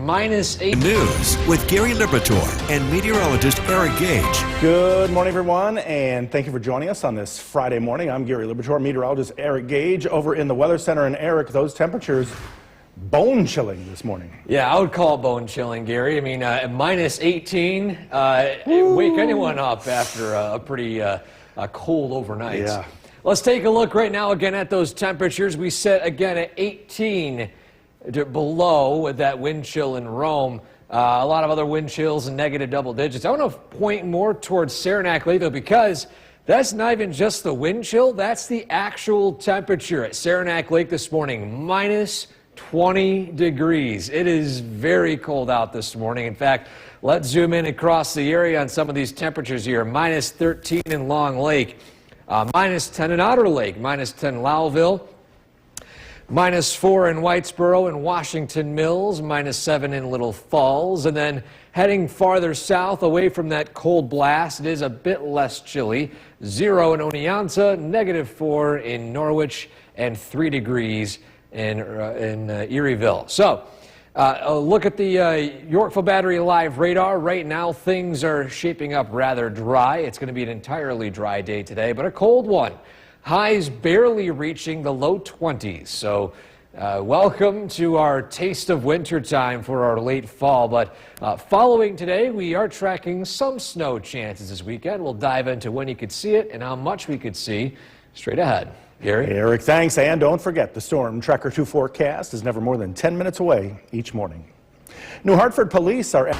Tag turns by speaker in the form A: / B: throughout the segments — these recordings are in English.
A: -8.
B: News with Gary Liberatore and meteorologist Eric Gage.
C: Good morning, everyone, and thank you for joining us on this Friday morning. I'm Gary Liberatore, meteorologist Eric Gage over in the Weather Center. And Eric, those temperatures bone chilling this morning.
A: Yeah, I would call it bone chilling, Gary. I mean, -18, wake anyone up after a pretty cold overnight.
C: Yeah.
A: Let's take a look right now again at those temperatures. We set again at 18 below with that wind chill in Rome. A lot of other wind chills and negative double digits. I want to point more towards Saranac Lake, though, because that's not even just the wind chill. That's the actual temperature at Saranac Lake this morning, -20 degrees. It is very cold out this morning. In fact, let's zoom in across the area on some of these temperatures here. -13 in Long Lake, -10 in Otter Lake, -10 in Lowville, -4 in Whitesboro and Washington Mills, -7 in Little Falls, and then heading farther south away from that cold blast, it is a bit less chilly. 0 in Oneonta, -4 in Norwich, and 3 degrees in Erieville. So, a look at the Yorkville Battery Live radar. Right now, things are shaping up rather dry. It's going to be an entirely dry day today, but a cold one. Highs barely reaching the low 20s. So, welcome to our taste of winter time for our late fall. But following today, we are tracking some snow chances this weekend. We'll dive into when you could see it and how much we could see straight ahead. Gary?
C: Hey, Eric, thanks. And don't forget, the Storm Tracker 2 forecast is never more than 10 minutes away each morning. New Hartford police are...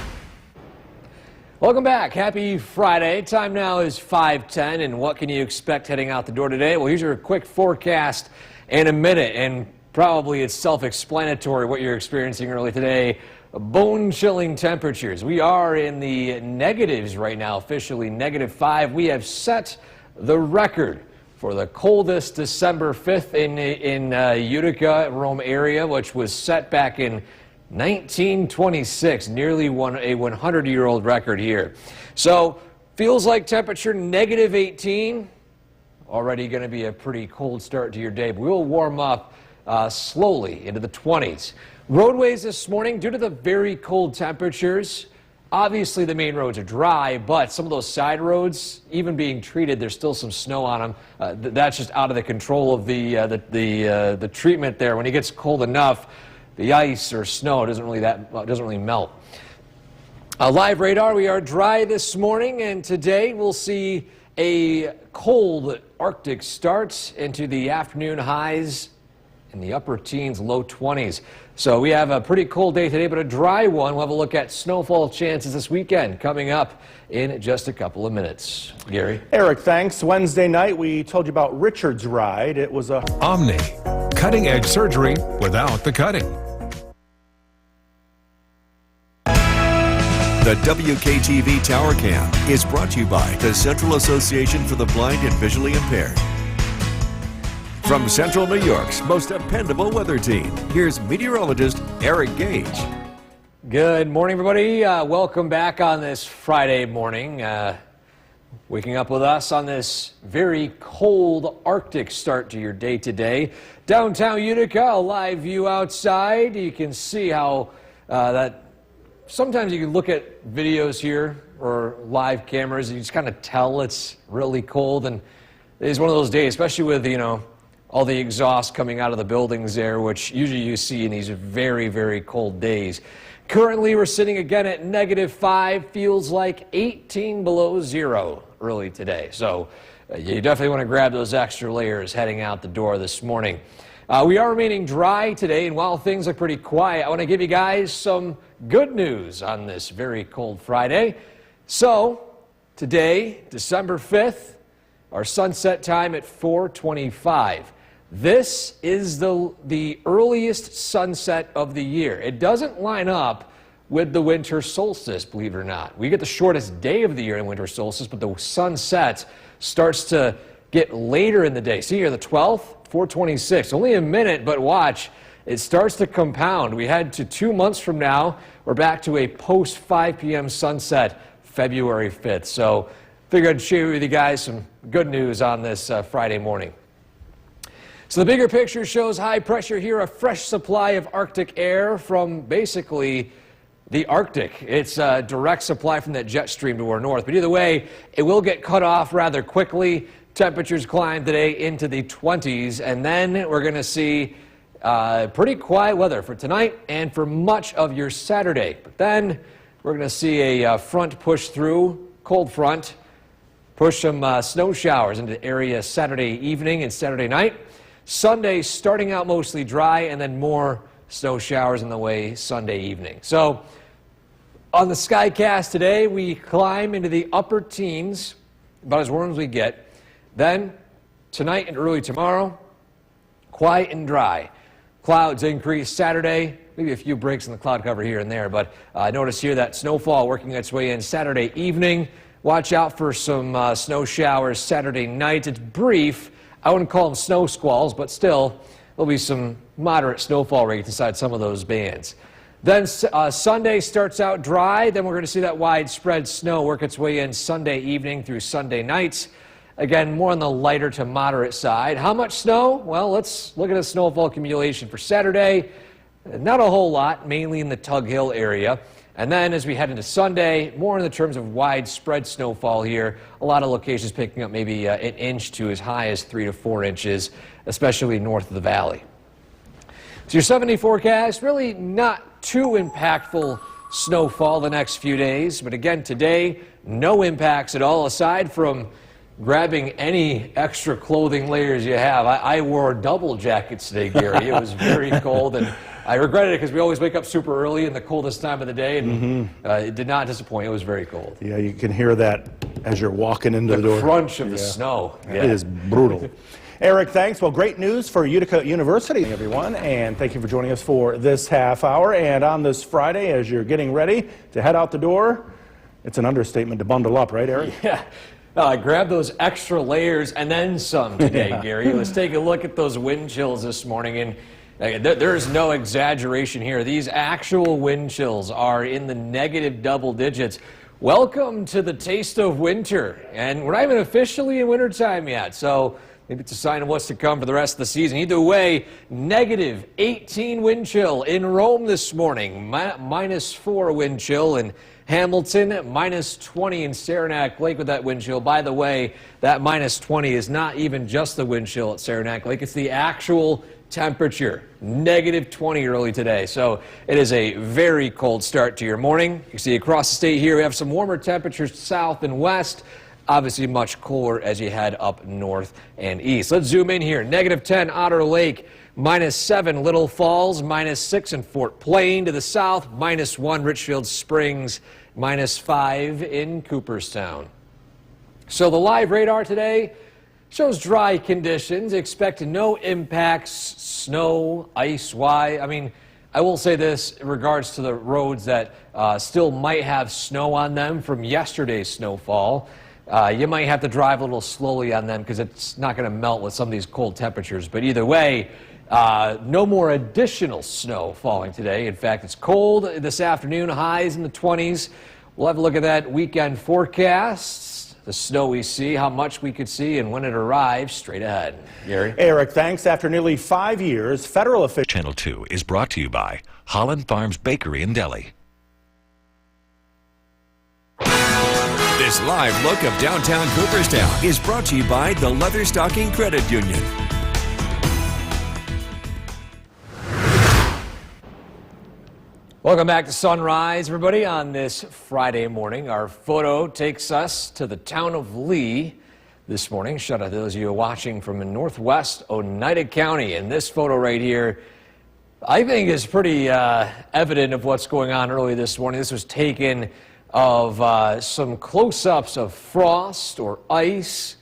A: Welcome back. Happy Friday. Time now is 5:10, and what can you expect heading out the door today? Well, here's your quick forecast in a minute, and probably it's self-explanatory what you're experiencing early today. Bone-chilling temperatures. We are in the negatives right now, officially -5. We have set the record for the coldest December 5th in Utica, Rome area, which was set back in 1926, nearly a 100-year-old record here. So, feels like temperature -18. Already going to be a pretty cold start to your day, but we'll warm up slowly into the 20s. Roadways this morning, due to the very cold temperatures, obviously the main roads are dry, but some of those side roads, even being treated, there's still some snow on them. That's just out of the control of the treatment there. When it gets cold enough, the ice or snow doesn't really melt. Live radar, we are dry this morning, and today we'll see a cold Arctic start into the afternoon. Highs in the upper teens, low 20s. So we have a pretty cold day today, but a dry one. We'll have a look at snowfall chances this weekend coming up in just a couple of minutes. Gary?
C: Eric, thanks. Wednesday night, we told you about Richard's ride. It was a...
B: Omni, cutting-edge surgery without the cutting. The WKTV Tower Cam is brought to you by the Central Association for the Blind and Visually Impaired. From Central New York's most dependable weather team, here's meteorologist Eric Gage.
A: Good morning, everybody. Welcome back on this Friday morning. Waking up with us on this very cold Arctic start to your day today. Downtown Utica, a live view outside. You can see how that sometimes you can look at videos here or live cameras and you just kind of tell it's really cold. And it's one of those days, especially with, all the exhaust coming out of the buildings there, which usually you see in these very, very cold days. Currently, we're sitting again at -5, feels like 18 below zero early today. So you definitely want to grab those extra layers heading out the door this morning. We are remaining dry today, and while things look pretty quiet, I want to give you guys some good news on this very cold Friday. So, today, December 5th, our sunset time at 4:25. This is the earliest sunset of the year. It doesn't line up with the winter solstice, believe it or not. We get the shortest day of the year in winter solstice, but the sunset starts to get later in the day. See here, the 12th, 4:26. Only a minute, but watch. It starts to compound. We head to 2 months from now. We're back to a post 5 p.m. sunset, February 5th. So figured I'd share with you guys some good news on this Friday morning. So the bigger picture shows high pressure here, a fresh supply of Arctic air from basically the Arctic. It's a direct supply from that jet stream to our north. But either way, it will get cut off rather quickly. Temperatures climb today into the 20s, and then we're going to see pretty quiet weather for tonight and for much of your Saturday. But then we're going to see a front push through, cold front, push some snow showers into the area Saturday evening and Saturday night. Sunday starting out mostly dry, and then more snow showers in the way Sunday evening. So on the Skycast today, we climb into the upper teens, about as warm as we get. Then tonight and early tomorrow, quiet and dry. Clouds increase Saturday, maybe a few breaks in the cloud cover here and there, but notice here that snowfall working its way in Saturday evening. Watch out for some snow showers Saturday night. It's brief. I wouldn't call them snow squalls, but still, there'll be some moderate snowfall rates inside some of those bands. Then Sunday starts out dry. Then we're going to see that widespread snow work its way in Sunday evening through Sunday nights. Again, more on the lighter to moderate side. How much snow? Well, let's look at the snowfall accumulation for Saturday. Not a whole lot, mainly in the Tug Hill area. And then as we head into Sunday, more in the terms of widespread snowfall here. A lot of locations picking up maybe an inch to as high as 3 to 4 inches, especially north of the valley. So your 7-day forecast, really not too impactful snowfall the next few days. But again, today, no impacts at all, aside from grabbing any extra clothing layers you have. I wore double jackets today, Gary. It was very cold, and I regretted it because we always wake up super early in the coldest time of the day, and it did not disappoint. It was very cold.
C: Yeah, you can hear that as you're walking into the door.
A: The crunch of the snow. Yeah.
C: It is brutal. Eric, thanks. Well, great news for Utica University, everyone, and thank you for joining us for this half hour. And on this Friday, as you're getting ready to head out the door, it's an understatement to bundle up, right, Eric?
A: Yeah. Grab those extra layers and then some today, Gary. Let's take a look at those wind chills this morning. And there's no exaggeration here. These actual wind chills are in the negative double digits. Welcome to the taste of winter. And we're not even officially in wintertime yet, so maybe it's a sign of what's to come for the rest of the season. Either way, negative 18 wind chill in Rome this morning, minus 4 wind chill in Hamilton, minus 20 in Saranac Lake with that wind chill. By the way, that minus 20 is not even just the wind chill at Saranac Lake. It's the actual temperature, negative 20 early today. So it is a very cold start to your morning. You see across the state here, we have some warmer temperatures south and west. Obviously much cooler as you head up north and east. Let's zoom in here. Negative 10 Otter Lake, minus 7 Little Falls, minus 6 in Fort Plain to the south, minus 1 Richfield Springs, minus 5 in Cooperstown. So the live radar today shows dry conditions. Expect no impacts, snow, ice-wise. I mean, I will say this in regards to the roads that still might have snow on them from yesterday's snowfall. You might have to drive a little slowly on them because it's not going to melt with some of these cold temperatures. But either way, no more additional snow falling today. In fact, it's cold this afternoon, highs in the 20s. We'll have a look at that weekend forecast, the snow we see, how much we could see, and when it arrives straight ahead. Gary?
C: Eric, thanks. After nearly 5 years, federal officials...
B: Channel 2 is brought to you by Holland Farms Bakery and Deli. This live look of downtown Cooperstown is brought to you by the Leatherstocking Credit Union.
A: Welcome back to Sunrise, everybody, on this Friday morning. Our photo takes us to the town of Lee this morning. Shout out to those of you watching from northwest Oneida County. And this photo right here, I think, is pretty evident of what's going on early this morning. This was taken of some close-ups of frost or ice,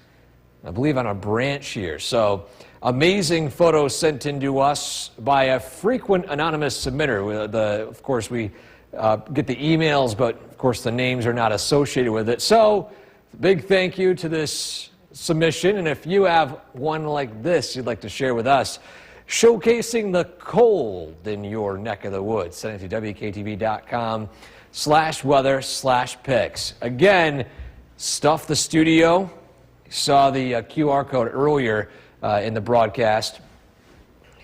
A: I believe on a branch here. So amazing photo sent in to us by a frequent anonymous submitter. Of course, we get the emails, but of course the names are not associated with it. So big thank you to this submission. And if you have one like this you'd like to share with us, showcasing the cold in your neck of the woods, send it to WKTV.com/weather/pics. Again, stuff the studio. You saw the QR code earlier in the broadcast.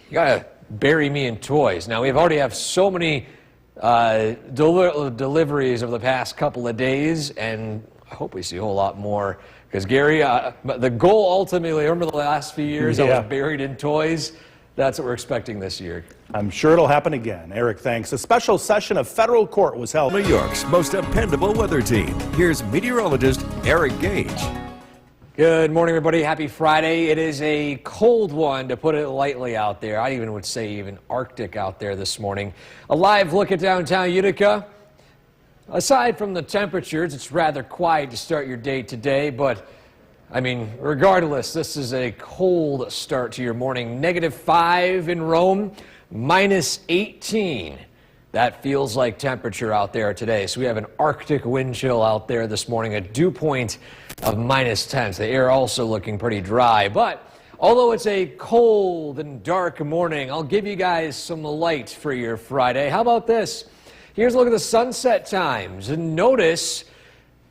A: You gotta bury me in toys. Now, we've already have so many deliveries over the past couple of days, and I hope we see a whole lot more. Because Gary, the goal ultimately, remember the last few years, I was buried in toys. That's what we're expecting this year.
C: I'm sure it'll happen again. Eric, thanks. A special session of federal court was held.
B: New York's most dependable weather team. Here's meteorologist Eric Gage.
A: Good morning, everybody. Happy Friday. It is a cold one, to put it lightly, out there. I even would say even Arctic out there this morning. A live look at downtown Utica. Aside from the temperatures, it's rather quiet to start your day today, but I mean, regardless, this is a cold start to your morning. -5 in Rome, -18. That feels like temperature out there today. So we have an Arctic wind chill out there this morning, a dew point of -10. So the air also looking pretty dry. But although it's a cold and dark morning, I'll give you guys some light for your Friday. How about this? Here's a look at the sunset times. And notice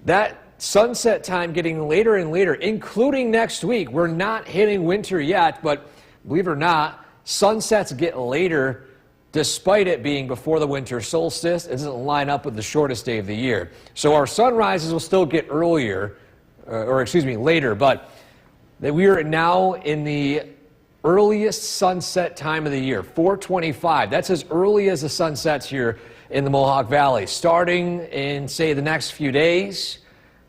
A: that sunset time getting later and later, including next week. We're not hitting winter yet, but believe it or not, sunsets get later despite it being before the winter solstice. It doesn't line up with the shortest day of the year. So our sunrises will still get earlier, later, but we are now in the earliest sunset time of the year, 4:25. That's as early as the sunsets here in the Mohawk Valley. Starting in, say, the next few days,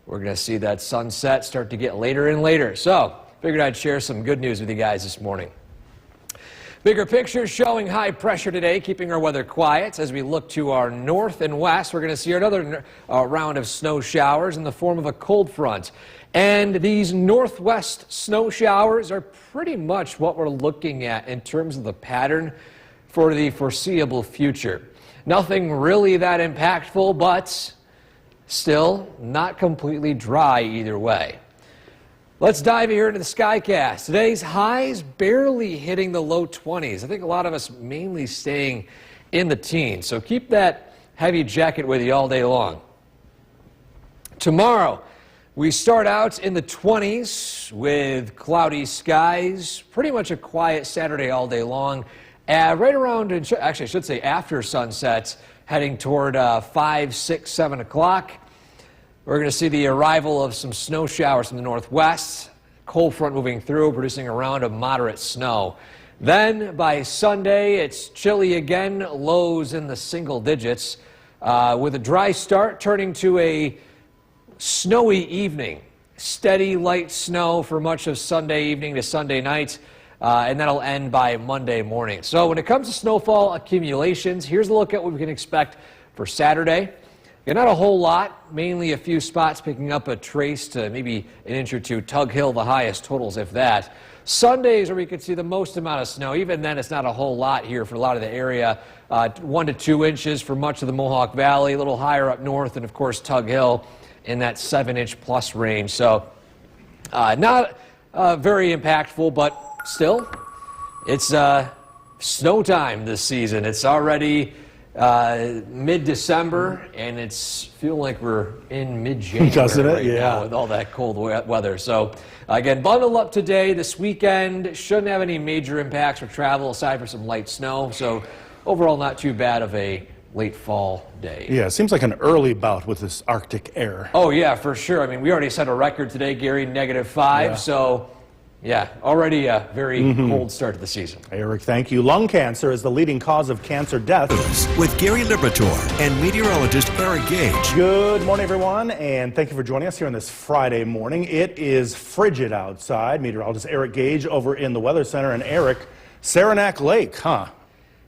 A: we're going to see that sunset start to get later and later. So, figured I'd share some good news with you guys this morning. Bigger picture showing high pressure today, keeping our weather quiet. As we look to our north and west, we're going to see another round of snow showers in the form of a cold front. And these northwest snow showers are pretty much what we're looking at in terms of the pattern for the foreseeable future. Nothing really that impactful, but still not completely dry either way. Let's dive here into the Skycast. Today's highs barely hitting the low 20s. I think a lot of us mainly staying in the teens. So keep that heavy jacket with you all day long. Tomorrow, we start out in the 20s with cloudy skies. Pretty much a quiet Saturday all day long. Right around, actually I should say after sunset, heading toward 5, 6, 7 o'clock. We're going to see the arrival of some snow showers from the northwest. Cold front moving through, producing a round of moderate snow. Then by Sunday, it's chilly again, lows in the single digits, with a dry start turning to a snowy evening. Steady light snow for much of Sunday evening to Sunday night, and that'll end by Monday morning. So when it comes to snowfall accumulations, here's a look at what we can expect for Saturday. Yeah, not a whole lot, mainly a few spots picking up a trace to maybe an inch or two. Tug Hill, the highest totals, if that. Sundays where we could see the most amount of snow. Even then, it's not a whole lot here for a lot of the area. 1 to 2 inches for much of the Mohawk Valley, a little higher up north, and of course Tug Hill in that 7-inch plus range. So not very impactful, but still, it's snow time this season. It's already mid-December, and it's feeling like we're in mid-January right now with all that cold weather. So again, bundle up today. This weekend shouldn't have any major impacts for travel aside from some light snow. So overall, not too bad of a late fall day.
C: Yeah, it seems like an early bout with this Arctic air.
A: Oh yeah, for sure. I mean, we already set a record today, Gary, -5.
C: Yeah.
A: So yeah, already a very cold start to the season.
C: Eric, thank you. Lung cancer is the leading cause of cancer deaths.
B: With Gary Liberatore and meteorologist Eric Gage.
C: Good morning, everyone, and thank you for joining us here on this Friday morning. It is frigid outside. Meteorologist Eric Gage over in the Weather Center. And Eric, Saranac Lake, huh?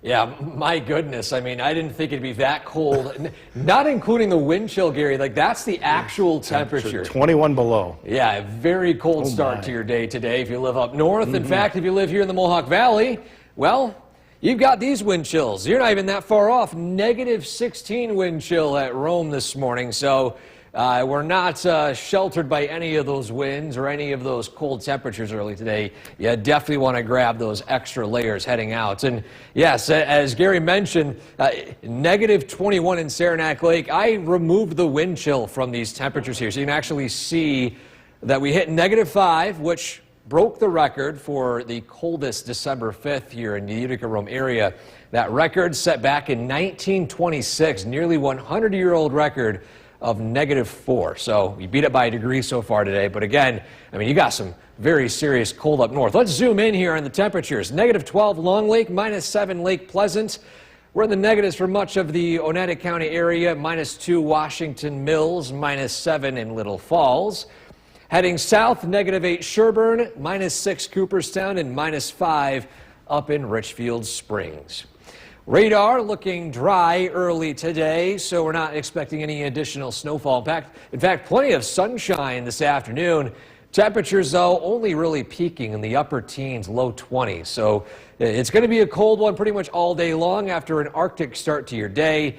A: Yeah, my goodness. I mean, I didn't think it'd be that cold. Not including the wind chill, Gary. Like, that's the actual temperature.
C: 21 below.
A: Yeah, a very cold start to your day today if you live up north. In fact, if you live here in the Mohawk Valley, well, you've got these wind chills. You're not even that far off. -16 wind chill at Rome this morning. So we're not sheltered by any of those winds or any of those cold temperatures early today. You definitely want to grab those extra layers heading out. And yes, as Gary mentioned, -21 in Saranac Lake. I removed the wind chill from these temperatures here, so you can actually see that we hit -5, which broke the record for the coldest December 5th here in the Utica-Rome area. That record set back in 1926, nearly 100-year-old record of -4. So we beat it by a degree so far today. But again, I mean, you got some very serious cold up north. Let's zoom in here on the temperatures. -12 Long Lake, -7 Lake Pleasant. We're in the negatives for much of the Oneida County area, -2 Washington Mills, -7 in Little Falls. Heading south, -8 Sherburne, -6 Cooperstown, and -5 up in Richfield Springs. Radar looking dry early today, so we're not expecting any additional snowfall. In fact, plenty of sunshine this afternoon. Temperatures, though, only really peaking in the upper teens, low 20s. So it's going to be a cold one pretty much all day long after an Arctic start to your day.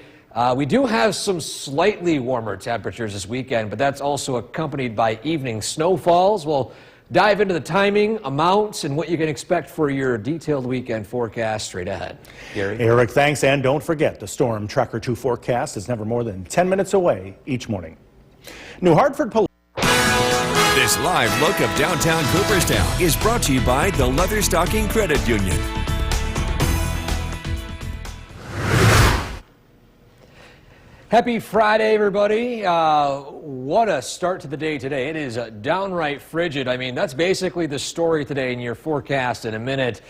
A: We do have some slightly warmer temperatures this weekend, but that's also accompanied by evening snowfalls. We'll dive into the timing, amounts, and what you can expect for your detailed weekend forecast straight ahead. Gary?
C: Eric, thanks. And don't forget, the Storm Tracker 2 forecast is never more than 10 minutes away each morning. New Hartford Police.
B: This live look of downtown Cooperstown is brought to you by the Leatherstocking Credit Union.
A: Happy Friday, everybody. What a start to the day today. It is downright frigid. I mean, that's basically the story today in your forecast in a minute.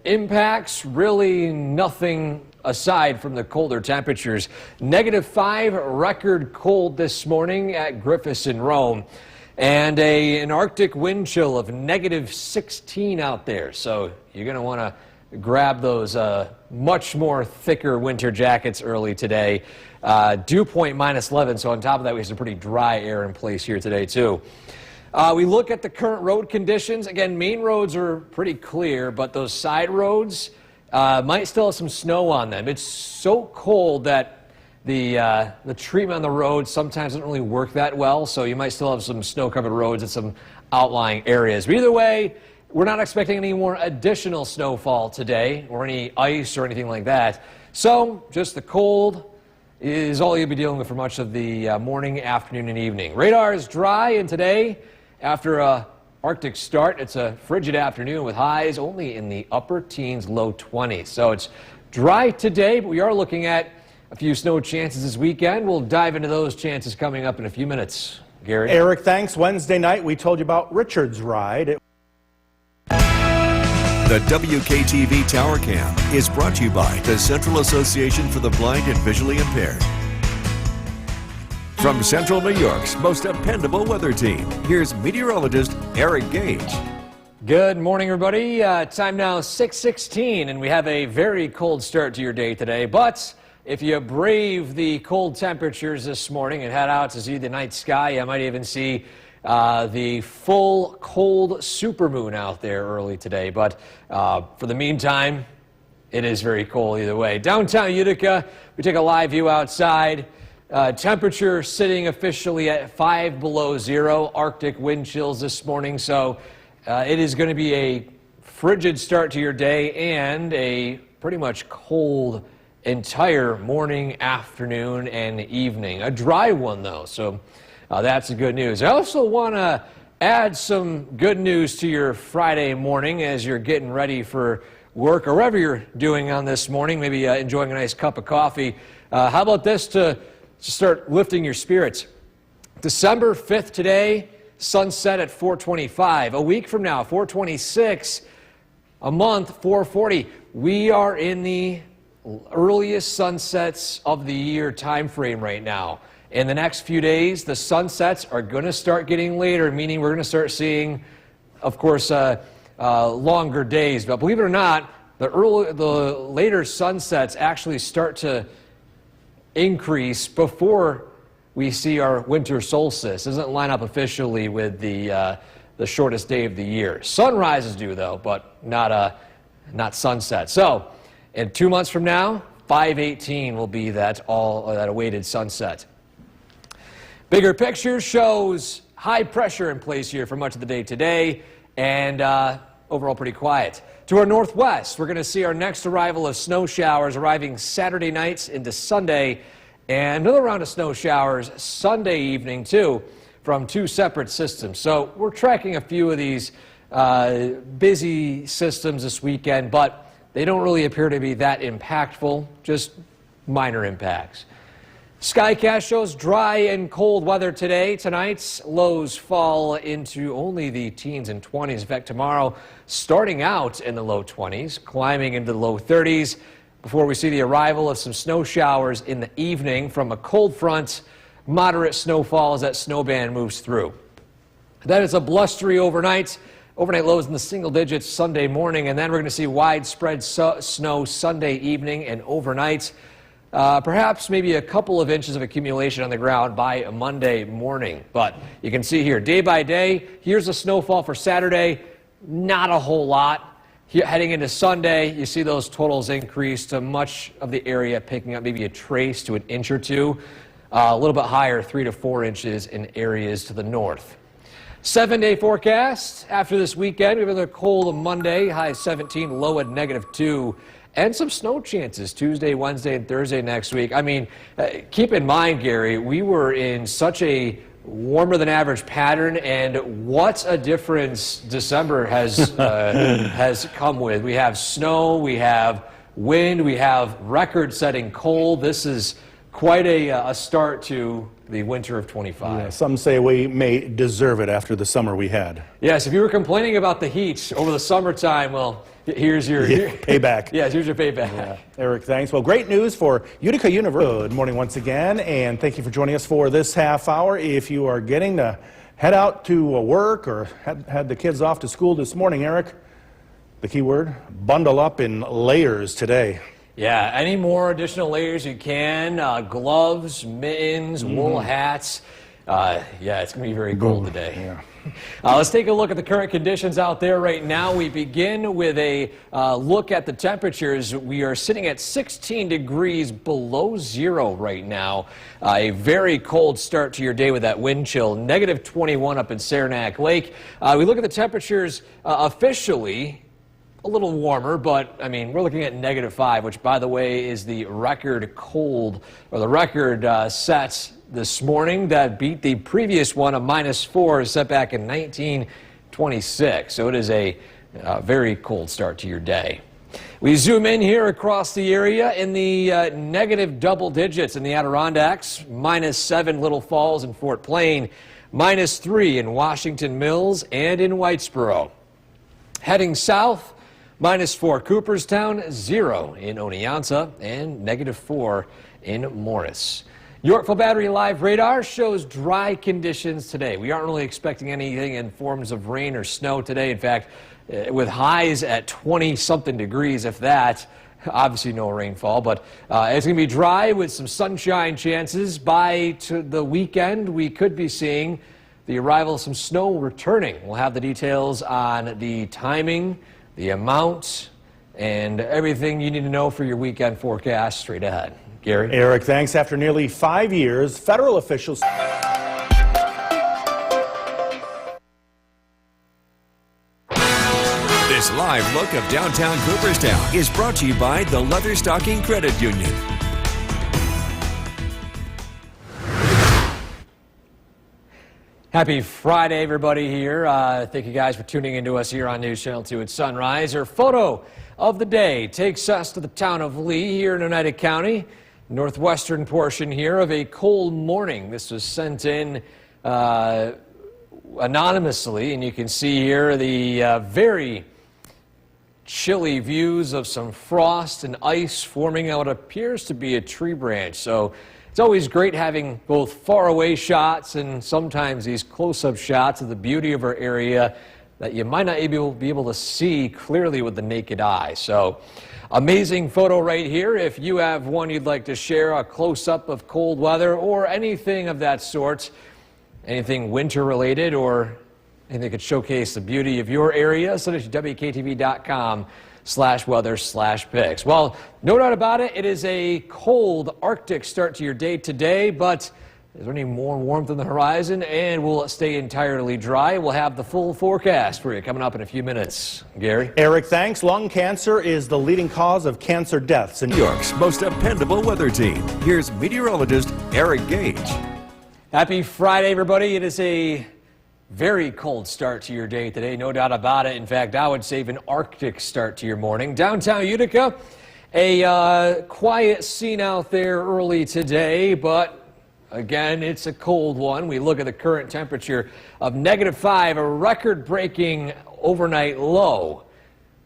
A: Impacts, really nothing aside from the colder temperatures. -5 record cold this morning at Griffiths and Rome. And an Arctic wind chill of -16 out there. So you're going to want to grab those much more thicker winter jackets early today. Dew point -11, so on top of that we have some pretty dry air in place here today too. We look at the current road conditions. Again, main roads are pretty clear, but those side roads might still have some snow on them. It's so cold that the treatment on the road sometimes doesn't really work that well, so you might still have some snow-covered roads in some outlying areas. But either way, we're not expecting any more additional snowfall today or any ice or anything like that. So just the cold is all you'll be dealing with for much of the morning, afternoon, and evening. Radar is dry, and today, after a Arctic start, it's a frigid afternoon with highs only in the upper teens, low 20s. So it's dry today, but we are looking at a few snow chances this weekend. We'll dive into those chances coming up in a few minutes. Gary?
C: Eric, thanks. Wednesday night, we told you about Richard's ride.
B: The WKTV Tower Cam is brought to you by the Central Association for the Blind and Visually Impaired. From Central New York's most dependable weather team, here's meteorologist Eric Gage.
A: Good morning, everybody. Time now 6:16, and we have a very cold start to your day today. But if you brave the cold temperatures this morning and head out to see the night sky, you might even see the full cold supermoon out there early today. But for the meantime, it is very cold either way. Downtown Utica, we take a live view outside. Temperature sitting officially at 5 below zero. Arctic wind chills this morning. So it is going to be a frigid start to your day and a pretty much cold entire morning, afternoon, and evening. A dry one, though. So that's the good news. I also want to add some good news to your Friday morning as you're getting ready for work or whatever you're doing on this morning, maybe enjoying a nice cup of coffee. How about this to start lifting your spirits? December 5th today, sunset at 4:25. A week from now, 4:26. A month, 4:40. We are in the earliest sunsets of the year time frame right now. In the next few days, the sunsets are going to start getting later, meaning we're going to start seeing, of course, longer days. But believe it or not, the later sunsets actually start to increase before we see our winter solstice. It doesn't line up officially with the shortest day of the year. Sunrises do, though, but not sunset. So in 2 months from now, 5/18 will be that awaited sunset. Bigger picture shows high pressure in place here for much of the day today, and overall pretty quiet. To our northwest, we're going to see our next arrival of snow showers arriving Saturday nights into Sunday, and another round of snow showers Sunday evening too. from two separate systems. So we're tracking a few of these busy systems this weekend, but they don't really appear to be that impactful, just minor impacts. Skycast shows dry and cold weather today. Tonight's lows fall into only the teens and 20s. In fact, tomorrow starting out in the low 20s, climbing into the low 30s before we see the arrival of some snow showers in the evening from a cold front. Moderate snowfall as that snow band moves through. Then it's a blustery overnight. Overnight lows in the single digits Sunday morning, and then we're going to see widespread snow Sunday evening and overnight. Perhaps maybe a couple of inches of accumulation on the ground by Monday morning. But you can see here, day by day, here's the snowfall for Saturday. Not a whole lot. Heading into Sunday, you see those totals increase to much of the area picking up maybe a trace to an inch or two. A little bit higher, 3 to 4 inches in areas to the north. 7-day forecast after this weekend. We have another cold Monday, high 17, low at -2. And some snow chances Tuesday, Wednesday, and Thursday next week. I mean, keep in mind, Gary, we were in such a warmer than average pattern, and what a difference December has has come with. We have snow, we have wind, we have record-setting cold. This is quite a start to the winter of 25.
C: Yeah, some say we may deserve it after the summer we had.
A: Yes, if you were complaining about the heat over the summertime, well, here's your
C: payback.
A: Yes, here's your payback.
C: Yeah. Eric, thanks. Well, great news for Utica University. Good morning once again, and thank you for joining us for this half hour. If you are getting to head out to work or had the kids off to school this morning, Eric, the key word, bundle up in layers today.
A: Yeah, any more additional layers you can. Gloves, mittens, wool hats. Yeah, it's going to be very cold today.
C: Yeah.
A: Let's take a look at the current conditions out there right now. We begin with a look at the temperatures. We are sitting at 16 degrees below zero right now. A very cold start to your day with that wind chill. -21 up in Saranac Lake. We look at the temperatures officially. A little warmer, but I mean, we're looking at -5, which, by the way, is the record cold, or the record set this morning that beat the previous one, a -4, set back in 1926. So it is a very cold start to your day. We zoom in here across the area in the negative double digits in the Adirondacks, -7 Little Falls and Fort Plain, -3 in Washington Mills and in Whitesboro. Heading south, -4 Cooperstown, 0 in Oneonta, and -4 in Morris. Yorkville Battery Live Radar shows dry conditions today. We aren't really expecting anything in forms of rain or snow today. In fact, with highs at 20-something degrees, if that, obviously no rainfall, but it's going to be dry with some sunshine chances. By to the weekend, we could be seeing the arrival of some snow returning. We'll have the details on the timing, the amount, and everything you need to know for your weekend forecast straight ahead. Gary?
C: Eric, thanks. After nearly 5 years, federal officials...
B: This live look of downtown Cooperstown is brought to you by the Leatherstocking Credit Union.
A: Happy Friday, everybody here. Thank you guys for tuning into us here on News Channel 2 at Sunrise. Our photo of the day takes us to the town of Lee here in Oneida County, northwestern portion here of a cold morning. This was sent in anonymously, and you can see here the very chilly views of some frost and ice forming out what appears to be a tree branch. So it's always great having both faraway shots and sometimes these close-up shots of the beauty of our area that you might not be able to see clearly with the naked eye. So amazing photo right here. If you have one you'd like to share, a close-up of cold weather or anything of that sort, anything winter related or anything that could showcase the beauty of your area, send it to WKTV.com/weather/pics. Well, no doubt about it, it is a cold Arctic start to your day today, but is there any more warmth on the horizon? And we'll stay entirely dry. We'll have the full forecast for you coming up in a few minutes. Gary?
C: Eric, thanks. Lung cancer is the leading cause of cancer deaths in
B: New York's most dependable weather team. Here's meteorologist Eric Gage.
A: Happy Friday, everybody. It is a very cold start to your day today, no doubt about it. In fact, I would say an Arctic start to your morning. Downtown Utica, a quiet scene out there early today, but again, it's a cold one. We look at the current temperature of -5, a record-breaking overnight low.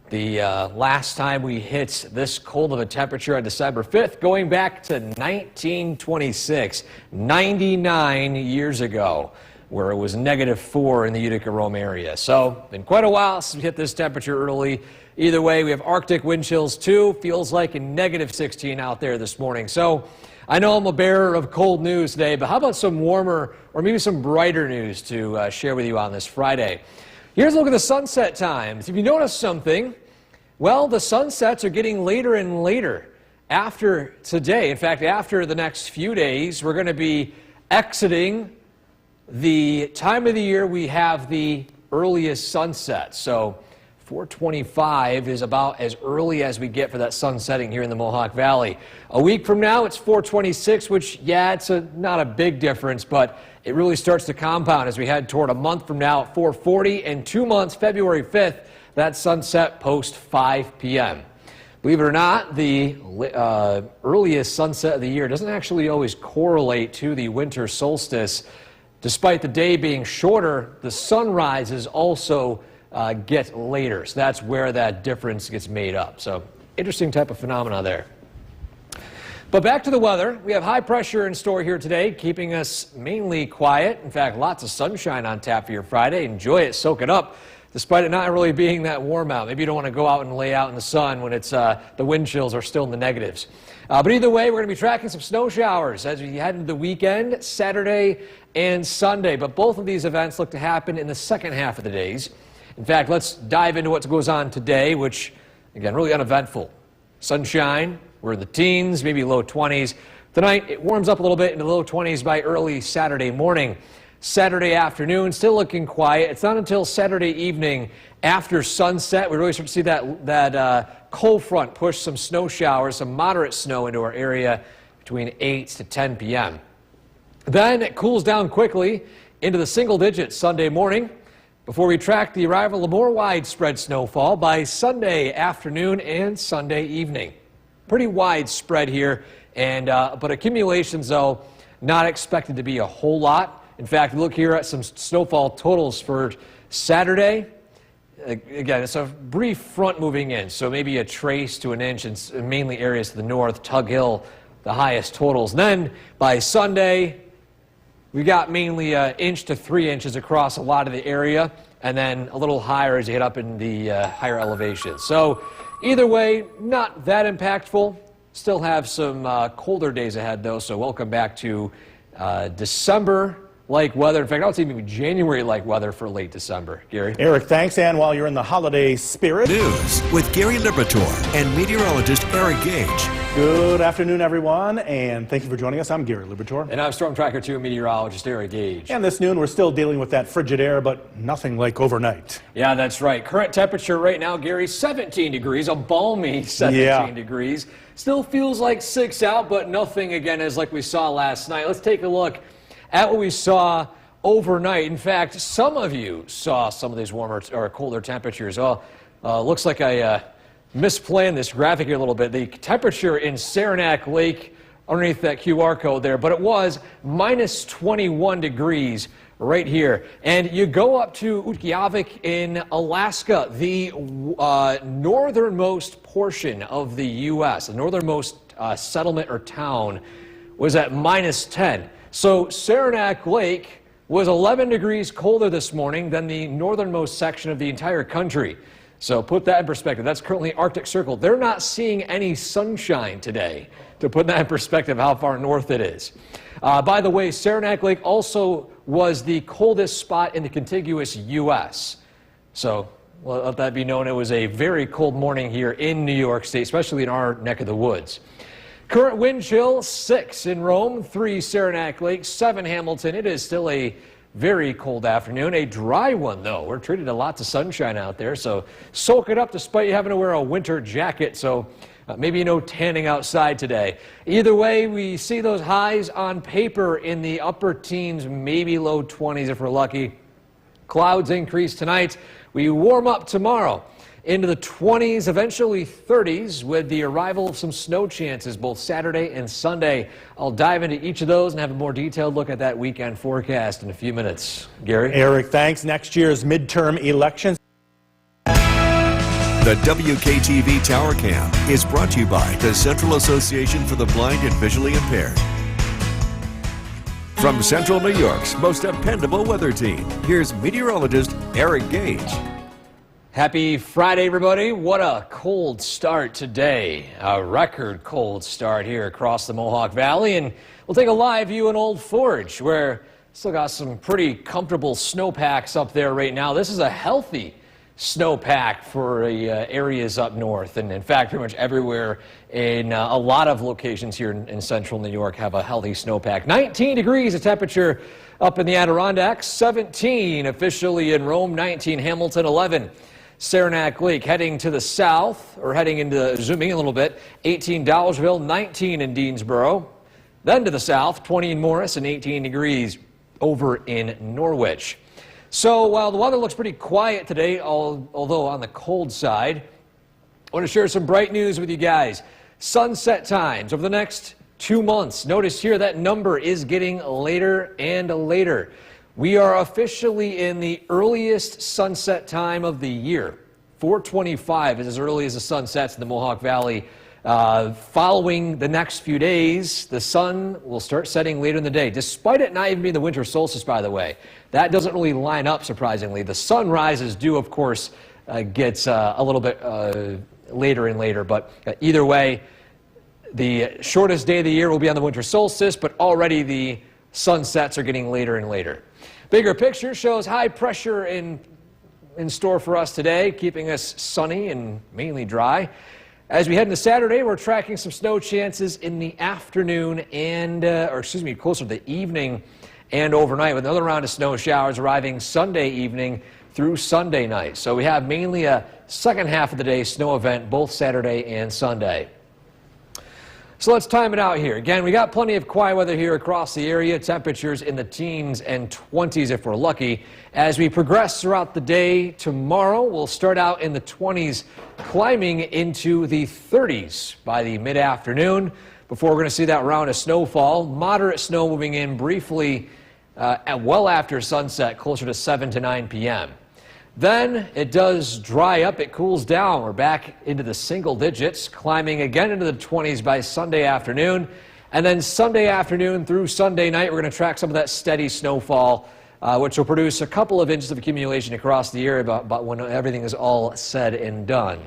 A: The last time we hit this cold of a temperature on December 5th, going back to 1926, 99 years ago, where it was -4 in the Utica-Rome area. So, been quite a while since we hit this temperature early. Either way, we have Arctic wind chills too. Feels like a -16 out there this morning. So, I know I'm a bearer of cold news today, but how about some warmer or maybe some brighter news to share with you on this Friday? Here's a look at the sunset times. If you notice something, well, the sunsets are getting later and later after today. In fact, after the next few days, we're going to be exiting the time of the year we have the earliest sunset. So 4:25 is about as early as we get for that sun setting here in the Mohawk Valley. A week from now, it's 4:26, which, yeah, it's not a big difference, but it really starts to compound as we head toward a month from now at 4:40, and 2 months, February 5th, that sunset post 5 p.m. Believe it or not, the earliest sunset of the year doesn't actually always correlate to the winter solstice. Despite the day being shorter, the sunrises also get later. So that's where that difference gets made up. So interesting type of phenomena there. But back to the weather. We have high pressure in store here today, keeping us mainly quiet. In fact, lots of sunshine on tap for your Friday. Enjoy it, soak it up, despite it not really being that warm out. Maybe you don't want to go out and lay out in the sun when it's the wind chills are still in the negatives. But either way, we're going to be tracking some snow showers as we head into the weekend, Saturday and Sunday. But both of these events look to happen in the second half of the days. In fact, let's dive into what goes on today, which, again, really uneventful. Sunshine, we're in the teens, maybe low 20s. Tonight, it warms up a little bit into the low 20s by early Saturday morning. Saturday afternoon, still looking quiet. It's not until Saturday evening after sunset we really start to see that cold front push some snow showers, some moderate snow into our area between 8 to 10 p.m. Then it cools down quickly into the single digits Sunday morning before we track the arrival of more widespread snowfall by Sunday afternoon and Sunday evening. Pretty widespread here, and but accumulations, though, not expected to be a whole lot. In fact, look here at some snowfall totals for Saturday. Again, it's a brief front moving in, so maybe a trace to an inch in mainly areas to the north. Tug Hill, the highest totals. And then by Sunday, we got mainly an inch to 3 inches across a lot of the area, and then a little higher as you head up in the higher elevations. So either way, not that impactful. Still have some colder days ahead, though, so welcome back to December-like weather. In fact, I would say maybe January-like weather for late December. Gary?
C: Eric, thanks. And while you're in the holiday spirit,
B: News with Gary Liberatore and meteorologist Eric Gage.
C: good afternoon, everyone, and thank you for joining us. I'm Gary Liberatore.
A: And I'm Storm Tracker 2 meteorologist Eric Gage.
C: And this noon, we're still dealing with that frigid air, but nothing like overnight.
A: Yeah, that's right. Current temperature right now, Gary, 17 degrees, a balmy 17 degrees. Still feels like 6 out, but nothing, again, as like we saw last night. Let's take a look at what we saw overnight. In fact, some of you saw some of these warmer or colder temperatures. Well, looks like I misplanned this graphic here a little bit. The temperature in Saranac Lake underneath that QR code there, but it was minus 21 degrees right here. And you go up to Utqiagvik in Alaska, the northernmost portion of the U.S., the northernmost settlement or town was at minus 10. So Saranac Lake was 11 degrees colder this morning than the northernmost section of the entire country. So put that in perspective. That's currently Arctic Circle. They're not seeing any sunshine today, to put that in perspective how far north it is. By the way, Saranac Lake also was the coldest spot in the contiguous U.S. So let that be known. It was a very cold morning here in New York State, especially in our neck of the woods. Current wind chill, 6 in Rome, 3 Saranac Lake, 7 Hamilton. It is still a very cold afternoon. A dry one, though. We're treated to lots of sunshine out there, so soak it up despite you having to wear a winter jacket. So Maybe no tanning outside today. Either way, we see those highs on paper in the upper teens, maybe low 20s if we're lucky. Clouds increase tonight. We warm up tomorrow into the 20s, eventually 30s, with the arrival of some snow chances both Saturday and Sunday. I'll dive into each of those and have a more detailed look at that weekend forecast in a few minutes. Gary?
C: Eric, thanks. Next year's midterm elections.
B: The WKTV Tower Cam is brought to you by the Central Association for the Blind and Visually Impaired. From Central New York's most dependable weather team, here's meteorologist Eric Gage.
A: Happy Friday, everybody. What a cold start today. A record cold start here across the Mohawk Valley. And we'll take a live view in Old Forge, where still got some pretty comfortable snowpacks up there right now. This is a healthy snowpack for areas up north, and in fact pretty much everywhere in a lot of locations here in central New York have a healthy snowpack. 19 degrees the temperature up in the Adirondacks, 17 officially in Rome, 19 Hamilton, 11 Saranac Lake. Heading to the south, or heading into, zooming in a little bit, 18 Dollarville, 19 in Deansboro. Then to the south, 20 in Morris and 18 degrees over in Norwich. So while the weather looks pretty quiet today, although on the cold side, I want to share some bright news with you guys. Sunset times over the next 2 months. Notice here that number is getting later and later. We are officially in the earliest sunset time of the year. 4:25 is as early as the sun sets in the Mohawk Valley. Following the next few days, the sun will start setting later in the day, despite it not even being the winter solstice, by the way. That doesn't really line up, surprisingly. The sunrises do, of course, get a little bit later and later, but either way, the shortest day of the year will be on the winter solstice, but already the sunsets are getting later and later. Bigger picture shows high pressure in store for us today, keeping us sunny and mainly dry. As we head into Saturday, we're tracking some snow chances in the afternoon and, closer to the evening and overnight, with another round of snow showers arriving Sunday evening through Sunday night. So we have mainly a second half of the day snow event both Saturday and Sunday. So let's time it out here. Again, we got plenty of quiet weather here across the area. Temperatures in the teens and 20s if we're lucky. As we progress throughout the day tomorrow, we'll start out in the 20s, climbing into the 30s by the mid-afternoon before we're going to see that round of snowfall. Moderate snow moving in briefly well after sunset, closer to 7 to 9 p.m. Then it does dry up, it cools down. We're back into the single digits, climbing again into the 20s by Sunday afternoon. And then Sunday afternoon through Sunday night, we're going to track some of that steady snowfall, which will produce a couple of inches of accumulation across the area about when everything is all said and done.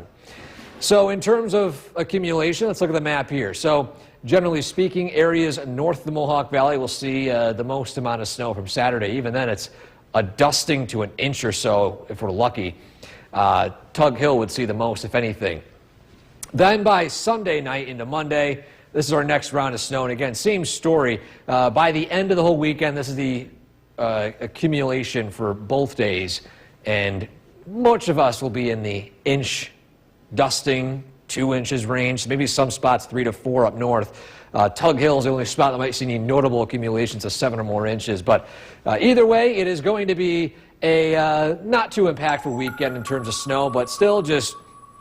A: So in terms of accumulation, let's look at the map here. So generally speaking, areas north of the Mohawk Valley will see the most amount of snow from Saturday. Even then, it's a dusting to an inch or so if we're lucky. Tug Hill would see the most, if anything. Then by Sunday night into Monday, this is our next round of snow. And again, same story. By the end of the whole weekend, this is the accumulation for both days. And much of us will be in the inch dusting, 2 inches range, maybe some spots 3 to 4 up north. Tug Hill is the only spot that might see any notable accumulations of 7 or more inches. But either way, it is going to be a not too impactful weekend in terms of snow, but still just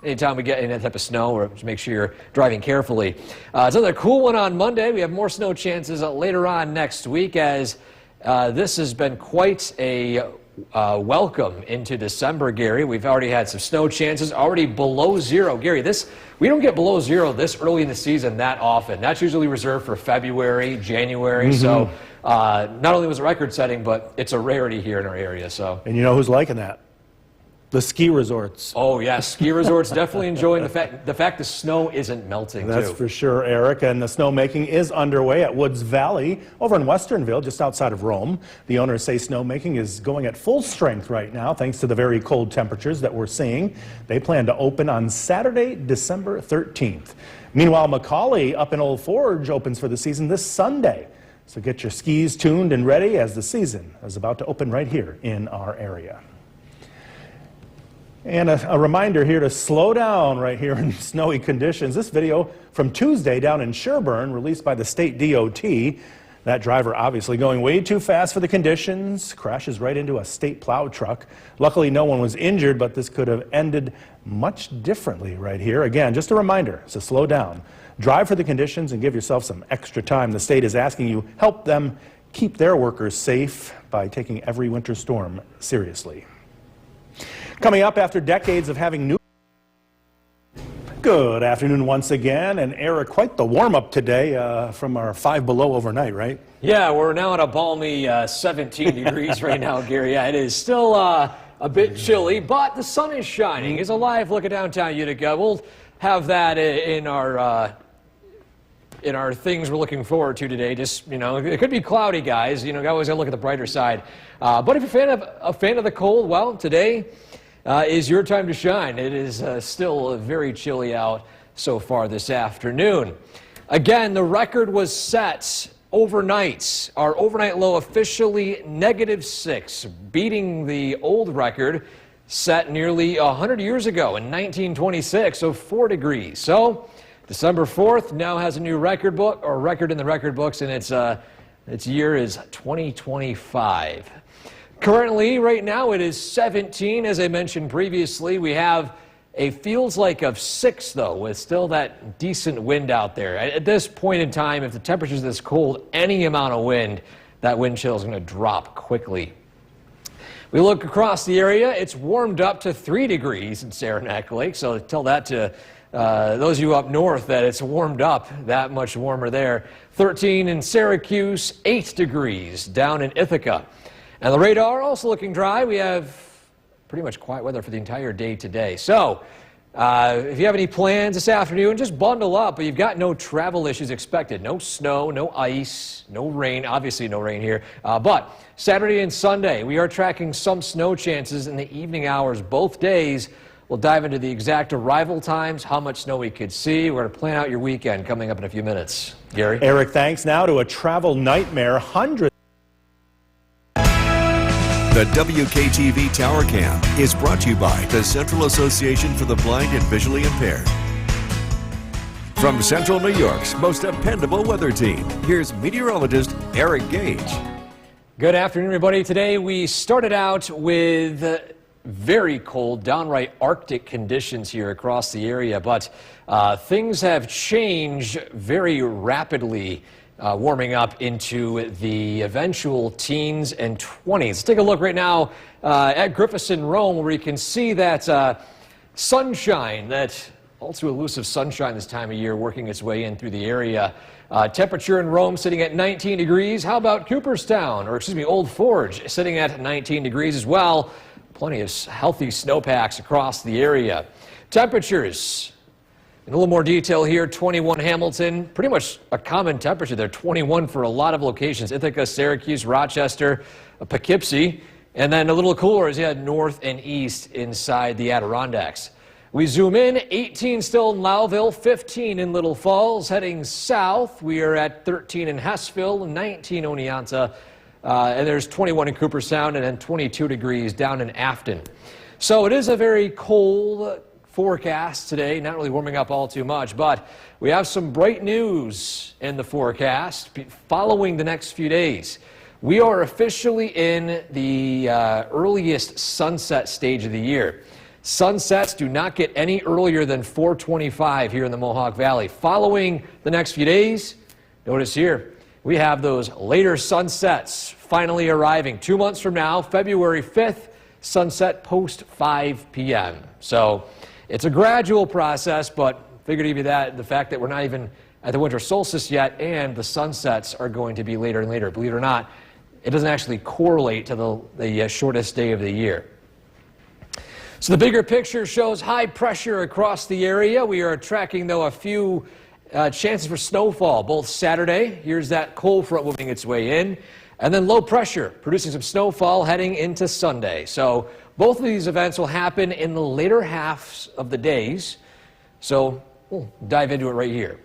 A: anytime we get any type of snow, or just make sure you're driving carefully. It's another cool one on Monday. We have more snow chances later on next week, as this has been quite a welcome into December, Gary. We've already had some snow chances, already below zero. Gary, we don't get below zero this early in the season that often. That's usually reserved for February, January. Mm-hmm. So not only was it record-setting, but it's a rarity here in our area. So.
C: And you know who's liking that? The ski resorts.
A: Oh, yeah, ski resorts definitely enjoying the fact the snow isn't melting,
C: That's
A: too.
C: for sure, Eric. And the snowmaking is underway at Woods Valley over in Westernville, just outside of Rome. The owners say snowmaking is going at full strength right now, thanks to the very cold temperatures that we're seeing. They plan to open on Saturday, December 13th. Meanwhile, Macaulay up in Old Forge opens for the season this Sunday. So get your skis tuned and ready, as the season is about to open right here in our area. And a reminder here to slow down right here in snowy conditions. This video from Tuesday down in Sherburne, released by the state DOT. That driver obviously going way too fast for the conditions, crashes right into a state plow truck. Luckily, no one was injured, but this could have ended much differently right here. Again, just a reminder to slow down, drive for the conditions, and give yourself some extra time. The state is asking you help them keep their workers safe by taking every winter storm seriously. Coming up after decades of having new. Good afternoon once again, and Eric, quite the warm-up today from our 5 below overnight, right?
A: Yeah, we're now at a balmy 17 degrees right now, Gary. Yeah, it is still a bit chilly, but the sun is shining. It's a live look at downtown Utica. We'll have that in our things we're looking forward to today. Just, it could be cloudy, guys. You always got to look at the brighter side. But if you're a fan of the cold, well, today is your time to shine. It is still very chilly out so far this afternoon. Again, the record was set overnight. Our overnight low officially -6, beating the old record set nearly 100 years ago in 1926 of 4 degrees. So December 4th now has a new record in the record books, and its year is 2025. Currently, right now, it is 17. As I mentioned previously, we have a feels like of 6, though, with still that decent wind out there. At this point in time, if the temperature's this cold, any amount of wind, that wind chill is going to drop quickly. We look across the area, it's warmed up to 3 degrees in Saranac Lake, so tell that to those of you up north that it's warmed up that much warmer there. 13 in Syracuse, 8 degrees down in Ithaca. And the radar also looking dry. We have pretty much quiet weather for the entire day today. So if you have any plans this afternoon, just bundle up. But you've got no travel issues expected. No snow, no ice, no rain. Obviously no rain here. But Saturday and Sunday, we are tracking some snow chances in the evening hours both days. We'll dive into the exact arrival times, how much snow we could see. We're going to plan out your weekend coming up in a few minutes. Gary?
C: Eric, thanks. Now to a travel nightmare. Hundreds.
B: The WKTV Tower Cam is brought to you by the Central Association for the Blind and Visually Impaired. From Central New York's most dependable weather team, here's meteorologist Eric Gage.
A: Good afternoon, everybody. Today we started out with very cold, downright Arctic conditions here across the area, but things have changed very rapidly. Warming up into the eventual teens and 20s. Let's take a look right now at Griffiths in Rome, where you can see that sunshine, that all too elusive sunshine this time of year working its way in through the area. Temperature in Rome sitting at 19 degrees. How about Cooperstown, or excuse me, Old Forge, sitting at 19 degrees as well. Plenty of healthy snowpacks across the area. Temperatures. In a little more detail here, 21 Hamilton, pretty much a common temperature there, 21 for a lot of locations, Ithaca, Syracuse, Rochester, Poughkeepsie, and then a little cooler as you head north and east inside the Adirondacks. We zoom in, 18 still in Lowville, 15 in Little Falls. Heading south, we are at 13 in Hessville, 19 Oneonta, and there's 21 in Cooperstown, and then 22 degrees down in Afton. So it is a very cold forecast today, not really warming up all too much, but we have some bright news in the forecast following the next few days. We are officially in the earliest sunset stage of the year. Sunsets do not get any earlier than 4:25 here in the Mohawk Valley. Following the next few days, notice here, we have those later sunsets finally arriving. 2 months from now, February 5th, sunset post 5 p.m. So it's a gradual process, but figured to give you that, the fact that we're not even at the winter solstice yet, and the sunsets are going to be later and later. Believe it or not, it doesn't actually correlate to the shortest day of the year. So the bigger picture shows high pressure across the area. We are tracking, though, a few chances for snowfall, both Saturday. Here's that cold front moving its way in, and then low pressure producing some snowfall heading into Sunday. So both of these events will happen in the later halves of the days, so we'll dive into it right here.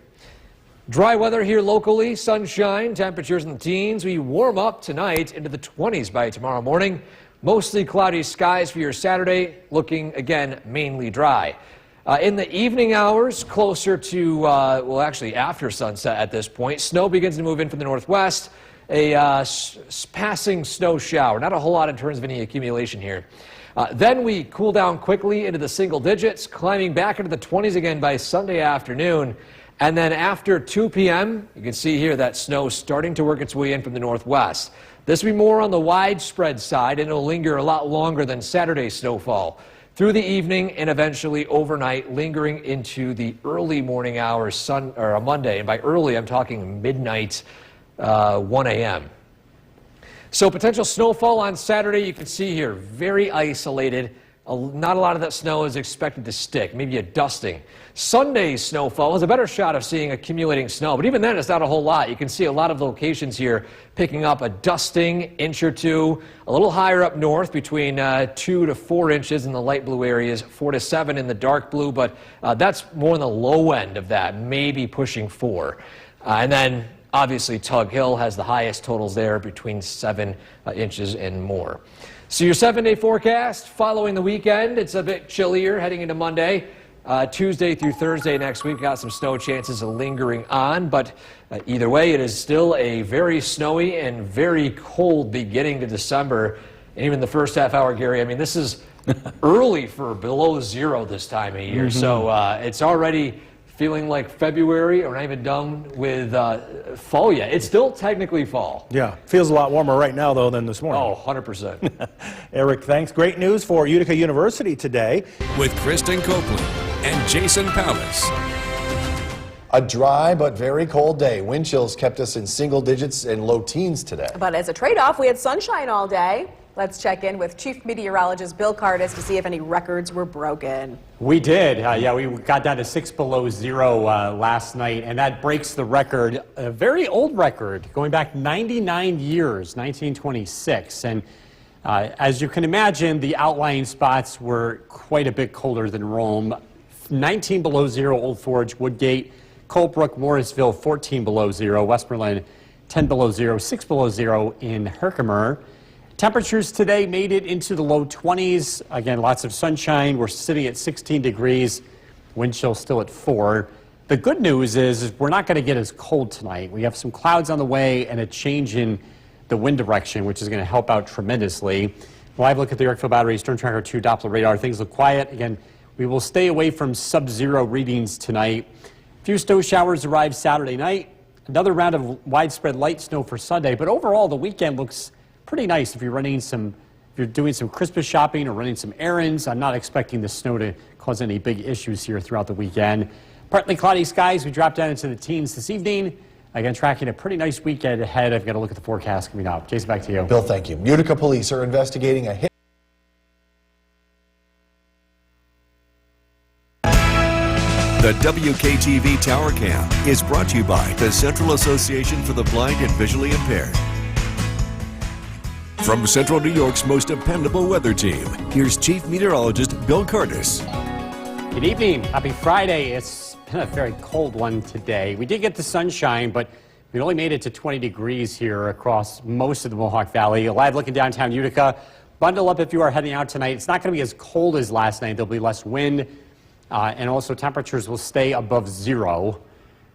A: Dry weather here locally, sunshine, temperatures in the teens. We warm up tonight into the 20s by tomorrow morning. Mostly cloudy skies for your Saturday, looking again mainly dry. In the evening hours, closer to, well, actually after sunset at this point, snow begins to move in from the northwest. A passing snow shower. Not a whole lot in terms of any accumulation here. Then we cool down quickly into the single digits, climbing back into the 20s again by Sunday afternoon. And then after 2 p.m., you can see here that snow starting to work its way in from the northwest. This will be more on the widespread side, and it'll linger a lot longer than Saturday's snowfall. Through the evening and eventually overnight, lingering into the early morning hours, or Monday. And by early, I'm talking midnight, 1 a.m. So potential snowfall on Saturday, you can see here, very isolated. Not a lot of that snow is expected to stick, maybe a dusting. Sunday's snowfall is a better shot of seeing accumulating snow, but even then it's not a whole lot. You can see a lot of locations here picking up a dusting, inch or two, a little higher up north between 2 to 4 inches in the light blue areas, 4 to 7 in the dark blue, but that's more on the low end of that, maybe pushing 4. And then obviously Tug Hill has the highest totals there between 7 inches and more. So your 7-day forecast following the weekend, it's a bit chillier heading into Monday. Tuesday through Thursday next week, got some snow chances lingering on, but either way, it is still a very snowy and very cold beginning to December. And even the first half hour, Gary, I mean, this is early for below zero this time of year. So it's already feeling like February, or not even done with fall yet. It's still technically fall.
C: Yeah, feels a lot warmer right now, though, than this morning.
A: Oh, 100%.
C: Eric, thanks. Great news for Utica University today.
B: With Kristen Copeland and Jason Pallas.
D: A dry but very cold day. Wind chills kept us in single digits and low teens today.
E: But as a trade-off, we had sunshine all day. Let's check in with Chief Meteorologist Bill Cardis to see if any records were broken.
F: We did. Yeah, we got down to 6 below zero last night, and that breaks the record, a very old record, going back 99 years, 1926. And as you can imagine, the outlying spots were quite a bit colder than Rome. 19 below zero, Old Forge, Woodgate, Colebrook, Morrisville, 14 below zero, Westmoreland, 10 below zero, 6 below zero in Herkimer. Temperatures today made it into the low 20s. Again, lots of sunshine. We're sitting at 16 degrees. Wind chill still at 4. The good news is we're not going to get as cold tonight. We have some clouds on the way and a change in the wind direction, which is going to help out tremendously. Live look at the Yorkville Battery, Storm Tracker 2 Doppler radar. Things look quiet. Again, we will stay away from sub-zero readings tonight. A few snow showers arrive Saturday night. Another round of widespread light snow for Sunday. But overall, the weekend looks pretty nice if you're doing some Christmas shopping or running some errands. I'm not expecting the snow to cause any big issues here throughout the weekend. Partly cloudy skies. We drop down into the teens this evening. Again, tracking a pretty nice weekend ahead. I've got to look at the forecast coming up. Jason, back to you.
D: Bill, thank you. Utica police are investigating a hit.
B: The WKTV Tower Cam is brought to you by the Central Association for the Blind and Visually Impaired. From Central New York's most dependable weather team, here's Chief Meteorologist Bill Cardis.
F: Good evening. Happy Friday. It's been a very cold one today. We did get the sunshine, but we only made it to 20 degrees here across most of the Mohawk Valley. A live look in downtown Utica. Bundle up if you are heading out tonight. It's not going to be as cold as last night. There'll be less wind, and also temperatures will stay above zero.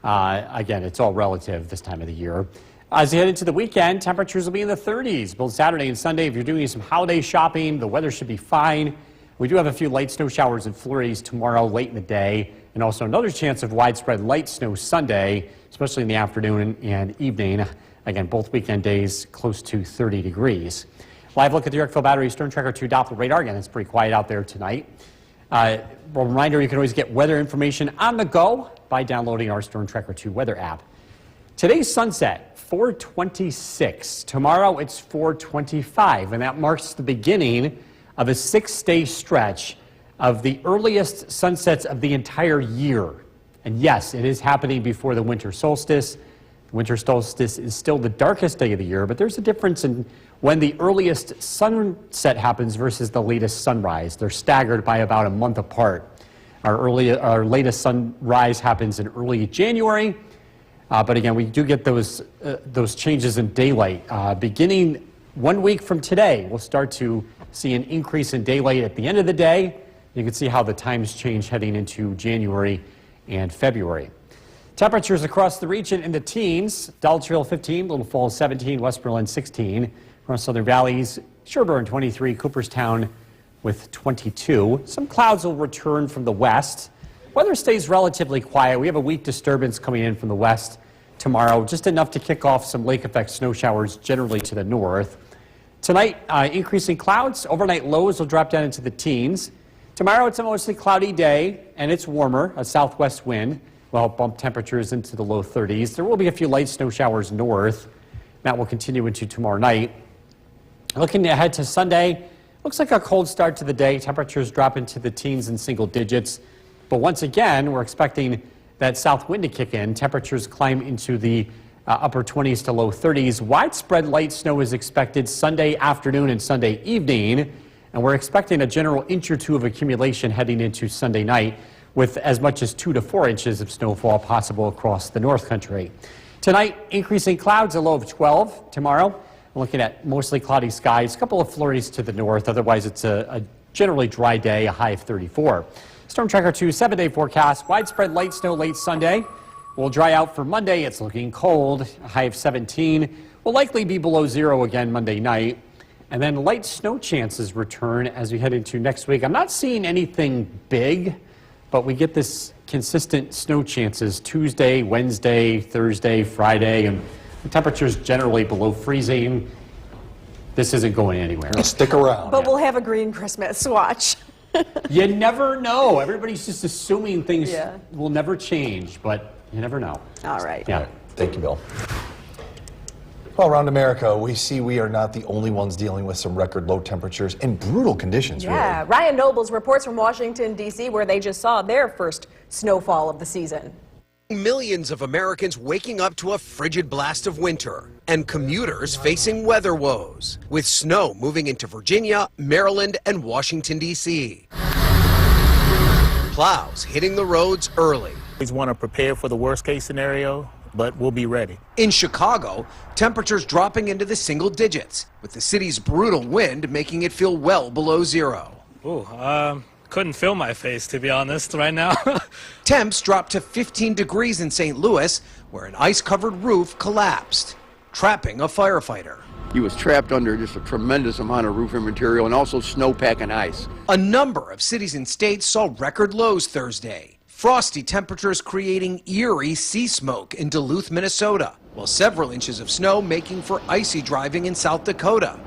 F: Again, it's all relative this time of the year. As you head into the weekend, temperatures will be in the 30s, both Saturday and Sunday. If you're doing some holiday shopping, the weather should be fine. We do have a few light snow showers and flurries tomorrow late in the day, and also another chance of widespread light snow Sunday, especially in the afternoon and evening. Again, both weekend days close to 30 degrees. Live look at the Yorkville Battery Storm Tracker 2 Doppler radar. Again, it's pretty quiet out there tonight. Reminder, you can always get weather information on the go by downloading our Storm Tracker 2 weather app. Today's sunset, 4:26. Tomorrow it's 4:25, and that marks the beginning of a 6-day stretch of the earliest sunsets of the entire year. And yes, it is happening before the winter solstice. The winter solstice is still the darkest day of the year, but there's a difference in when the earliest sunset happens versus the latest sunrise. They're staggered by about a month apart. Our latest sunrise happens in early January. But again, we do get those changes in daylight beginning 1 week from today, we'll start to see an increase in daylight at the end of the day. You can see how the times change heading into January and February. Temperatures across the region in the teens. Daltrell 15, Little Falls 17, Westmoreland 16. Across Southern Valleys, Sherburne 23, Cooperstown with 22. Some clouds will return from the west. Weather stays relatively quiet. We have a weak disturbance coming in from the west tomorrow, just enough to kick off some lake effect snow showers generally to the north. Tonight, increasing clouds. Overnight lows will drop down into the teens. Tomorrow, it's a mostly cloudy day, and it's warmer. A southwest wind will help bump temperatures into the low 30s. There will be a few light snow showers north. That will continue into tomorrow night. Looking ahead to Sunday, looks like a cold start to the day. Temperatures drop into the teens and single digits. But once again, we're expecting that south wind to kick in. Temperatures climb into the upper 20s to low 30s. Widespread light snow is expected Sunday afternoon and Sunday evening. And we're expecting a general inch or two of accumulation heading into Sunday night, with as much as 2 to 4 inches of snowfall possible across the North Country. Tonight, increasing clouds, a low of 12. Tomorrow, we're looking at mostly cloudy skies, a couple of flurries to the north. Otherwise, it's a generally dry day, a high of 34. Storm Tracker 2 7-day forecast. Widespread light snow late Sunday. Will dry out for Monday. It's looking cold, a high of 17. Will likely be below 0 again Monday night. And then light snow chances return as we head into next week. I'm not seeing anything big, but we get this consistent snow chances Tuesday, Wednesday, Thursday, Friday, and the temperatures generally below freezing. This isn't going anywhere.
D: Stick around.
E: But we'll have a green Christmas. Watch.
F: You never know. Everybody's just assuming things will never change, but you never know.
E: All right.
F: Yeah.
D: Thank you, Bill. Well, around America, we see we are not the only ones dealing with some record low temperatures and brutal conditions,
E: Yeah,
D: really.
E: Ryan Nobles reports from Washington, D.C., where they just saw their first snowfall of the season.
G: Millions of Americans waking up to a frigid blast of winter and commuters facing weather woes, with snow moving into Virginia, Maryland, and Washington, D.C. Plows hitting the roads early.
H: We want to prepare for the worst case scenario, but we'll be ready.
G: In Chicago, temperatures dropping into the single digits, with the city's brutal wind making it feel well below 0.
I: Couldn't feel my face, to be honest, right now.
G: Temps dropped to 15 degrees in St. Louis, where an ice-covered roof collapsed, trapping a firefighter.
J: He was trapped under just a tremendous amount of roofing material and also snowpack and ice.
G: A number of cities and states saw record lows Thursday. Frosty temperatures creating eerie sea smoke in Duluth, Minnesota, while several inches of snow making for icy driving in South Dakota.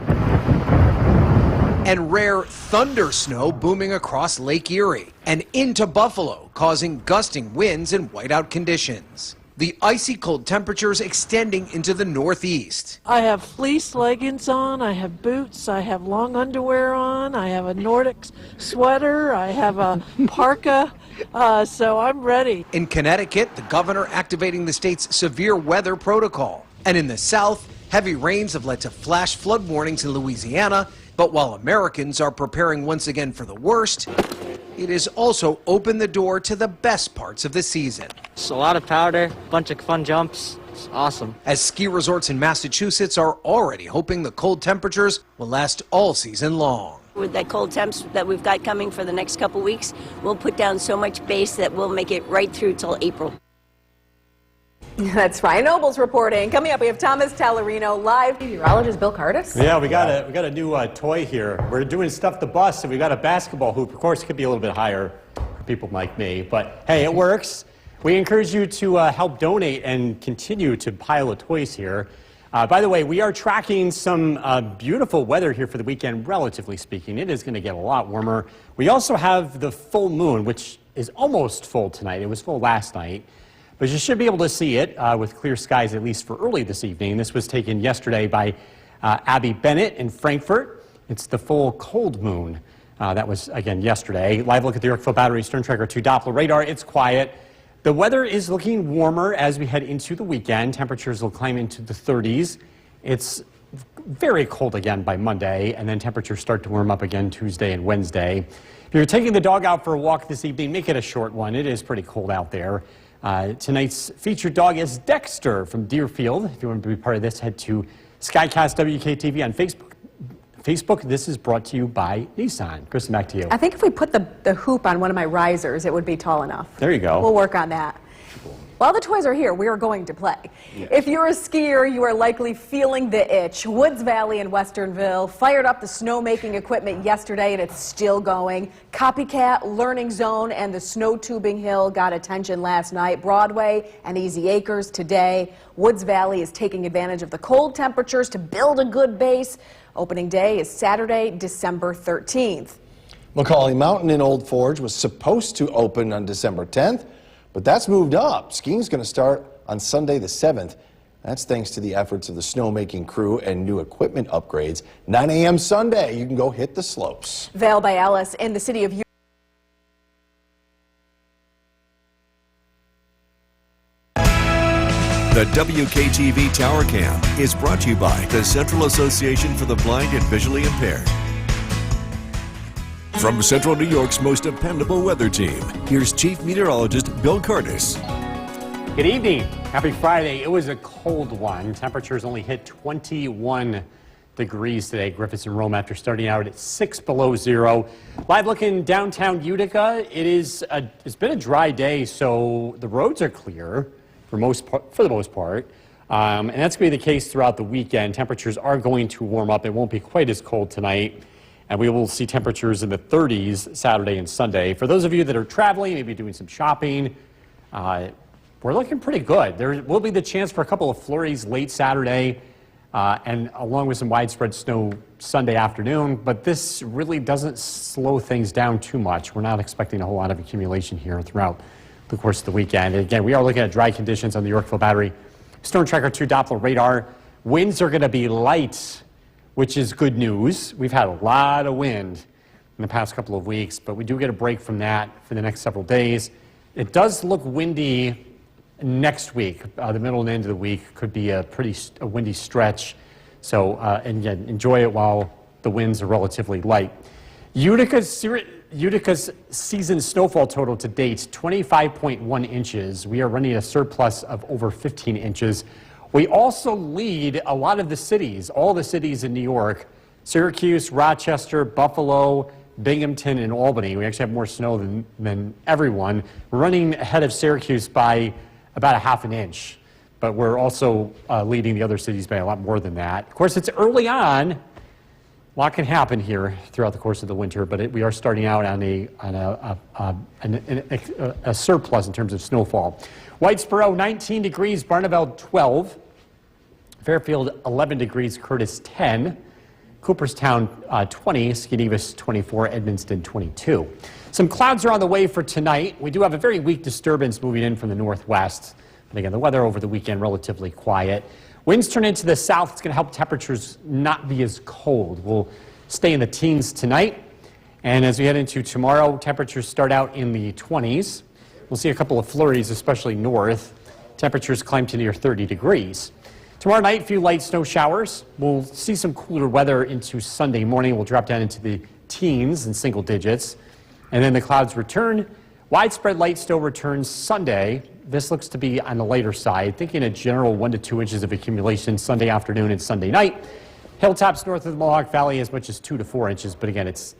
G: And rare thunder snow booming across Lake Erie and into Buffalo, causing gusting winds and whiteout conditions. The icy cold temperatures extending into the Northeast.
K: I have fleece leggings on, I have boots, I have long underwear on, I have a Nordic sweater, I have a parka, so I'm ready.
G: In Connecticut, the governor activating the state's severe weather protocol. And in the South, heavy rains have led to flash flood warnings in Louisiana. But while Americans are preparing once again for the worst, it has also opened the door to the best parts of the season.
L: It's a lot of powder, bunch of fun jumps. It's awesome.
G: As ski resorts in Massachusetts are already hoping the cold temperatures will last all season long.
M: With that cold temps that we've got coming for the next couple weeks, we'll put down so much base that we'll make it right through till April.
E: That's Ryan Nobles reporting. Coming up, we have Thomas Tallarino live. Meteorologist Bill Curtis.
F: Yeah, we got a new toy here. We're doing Stuff the Bus, and we got a basketball hoop. Of course, it could be a little bit higher for people like me, but hey, it works. We encourage you to help donate and continue to pile of toys here. By the way, we are tracking some beautiful weather here for the weekend, relatively speaking. It is going to get a lot warmer. We also have the full moon, which is almost full tonight. It was full last night. But you should be able to see it with clear skies, at least for early this evening. This was taken yesterday by Abby Bennett in Frankfurt. It's the full cold moon. That was, again, yesterday. Live look at the Yorkville Battery Stern Tracker 2 Doppler radar. It's quiet. The weather is looking warmer as we head into the weekend. Temperatures will climb into the 30s. It's very cold again by Monday, and then temperatures start to warm up again Tuesday and Wednesday. If you're taking the dog out for a walk this evening, make it a short one. It is pretty cold out there. Tonight's featured dog is Dexter from Deerfield. If you want to be part of this, head to Skycast WKTV on Facebook, this is brought to you by Nissan. Kristen, back to you.
E: I think if we put the hoop on one of my risers, it would be tall enough.
F: There you go.
E: We'll work on that. While the toys are here, we are going to play.
F: Yes.
E: If you're a skier, you are likely feeling the itch. Woods Valley in Westernville fired up the snowmaking equipment yesterday, and it's still going. Copycat, Learning Zone, and the Snow Tubing Hill got attention last night. Broadway and Easy Acres today. Woods Valley is taking advantage of the cold temperatures to build a good base. Opening day is Saturday, December 13th.
D: Macaulay Mountain in Old Forge was supposed to open on December 10th, but that's moved up. Skiing's going to start on Sunday the 7th. That's thanks to the efforts of the snowmaking crew and new equipment upgrades. 9 a.m. Sunday, you can go hit the slopes.
E: Vale by Ellis in the city of
B: The WKTV Tower Cam is brought to you by the Central Association for the Blind and Visually Impaired. From Central New York's most dependable weather team, here's Chief Meteorologist Bill Curtis.
F: Good evening. Happy Friday. It was a cold one. Temperatures only hit 21 degrees today, Griffiths and Rome, after starting out at 6 below zero. Live look in downtown Utica. It's been a dry day, so the roads are clear for the most part. And that's going to be the case throughout the weekend. Temperatures are going to warm up. It won't be quite as cold tonight. And we will see temperatures in the 30s Saturday and Sunday. For those of you that are traveling, maybe doing some shopping, we're looking pretty good. There will be the chance for a couple of flurries late Saturday and along with some widespread snow Sunday afternoon. But this really doesn't slow things down too much. We're not expecting a whole lot of accumulation here throughout the course of the weekend. And again, we are looking at dry conditions on the Yorkville Battery Storm Tracker 2 Doppler radar. Winds are going to be light, which is good news. We've had a lot of wind in the past couple of weeks, but we do get a break from that for the next several days. It does look windy next week. The middle and end of the week could be a windy stretch. So, and again, enjoy it while the winds are relatively light. Utica's season snowfall total to date, 25.1 inches. We are running a surplus of over 15 inches. We also lead a lot of the cities, all the cities in New York, Syracuse, Rochester, Buffalo, Binghamton, and Albany. We actually have more snow than everyone. We're running ahead of Syracuse by about a half an inch, but we're also leading the other cities by a lot more than that. Of course, it's early on. A lot can happen here throughout the course of the winter, but we are starting out on a surplus in terms of snowfall. Whitesboro, 19 degrees, Barneveld, 12. Fairfield, 11 degrees, Curtis, 10. Cooperstown, 20. Skinevus, 24. Edmonston, 22. Some clouds are on the way for tonight. We do have a very weak disturbance moving in from the northwest. But again, the weather over the weekend, relatively quiet. Winds turn into the south. It's going to help temperatures not be as cold. We'll stay in the teens tonight. And as we head into tomorrow, temperatures start out in the 20s. We'll see a couple of flurries, especially north. Temperatures climb to near 30 degrees. Tomorrow night, a few light snow showers. We'll see some cooler weather into Sunday morning. We'll drop down into the teens and single digits. And then the clouds return. Widespread light snow returns Sunday. This looks to be on the lighter side, thinking a general 1 to 2 inches of accumulation Sunday afternoon and Sunday night. Hilltops north of the Mohawk Valley as much as 2 to 4 inches, but again, it's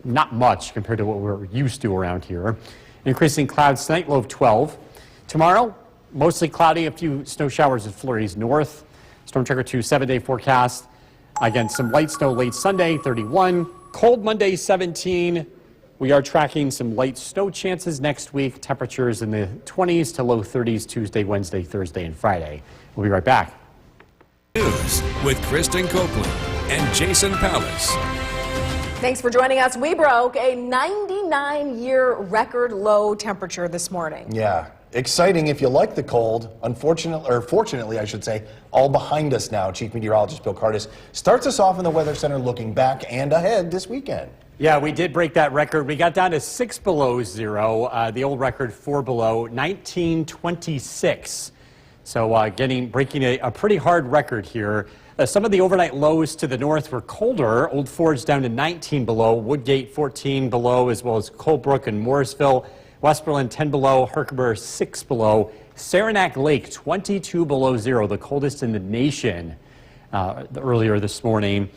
F: not much compared to what we're used to around here. Increasing clouds tonight, low of 12. Tomorrow, mostly cloudy, a few snow showers and flurries north. Storm Tracker 2 7-day forecast. Again, some light snow late Sunday, 31. Cold Monday, 17. We are tracking some light snow chances next week. Temperatures in the 20s to low 30s Tuesday, Wednesday, Thursday, and Friday. We'll be right back.
B: News with Kristen Copeland and Jason Pallas.
E: Thanks for joining us. We broke a 99-year record low temperature this morning.
D: Yeah, exciting if you like the cold. Fortunately, I should say, all behind us now. Chief Meteorologist Bill Curtis starts us off in the Weather Center looking back and ahead this weekend.
F: Yeah, we did break that record. We got down to 6 below zero. The old record 4 below, 1926. So breaking a pretty hard record here. Some of the overnight lows to the north were colder. Old Forge down to 19 below, Woodgate 14 below, as well as Colebrook and Morrisville. West Berlin 10 below, Herkimer 6 below. Saranac Lake 22 below zero, the coldest in the nation. earlier this morning.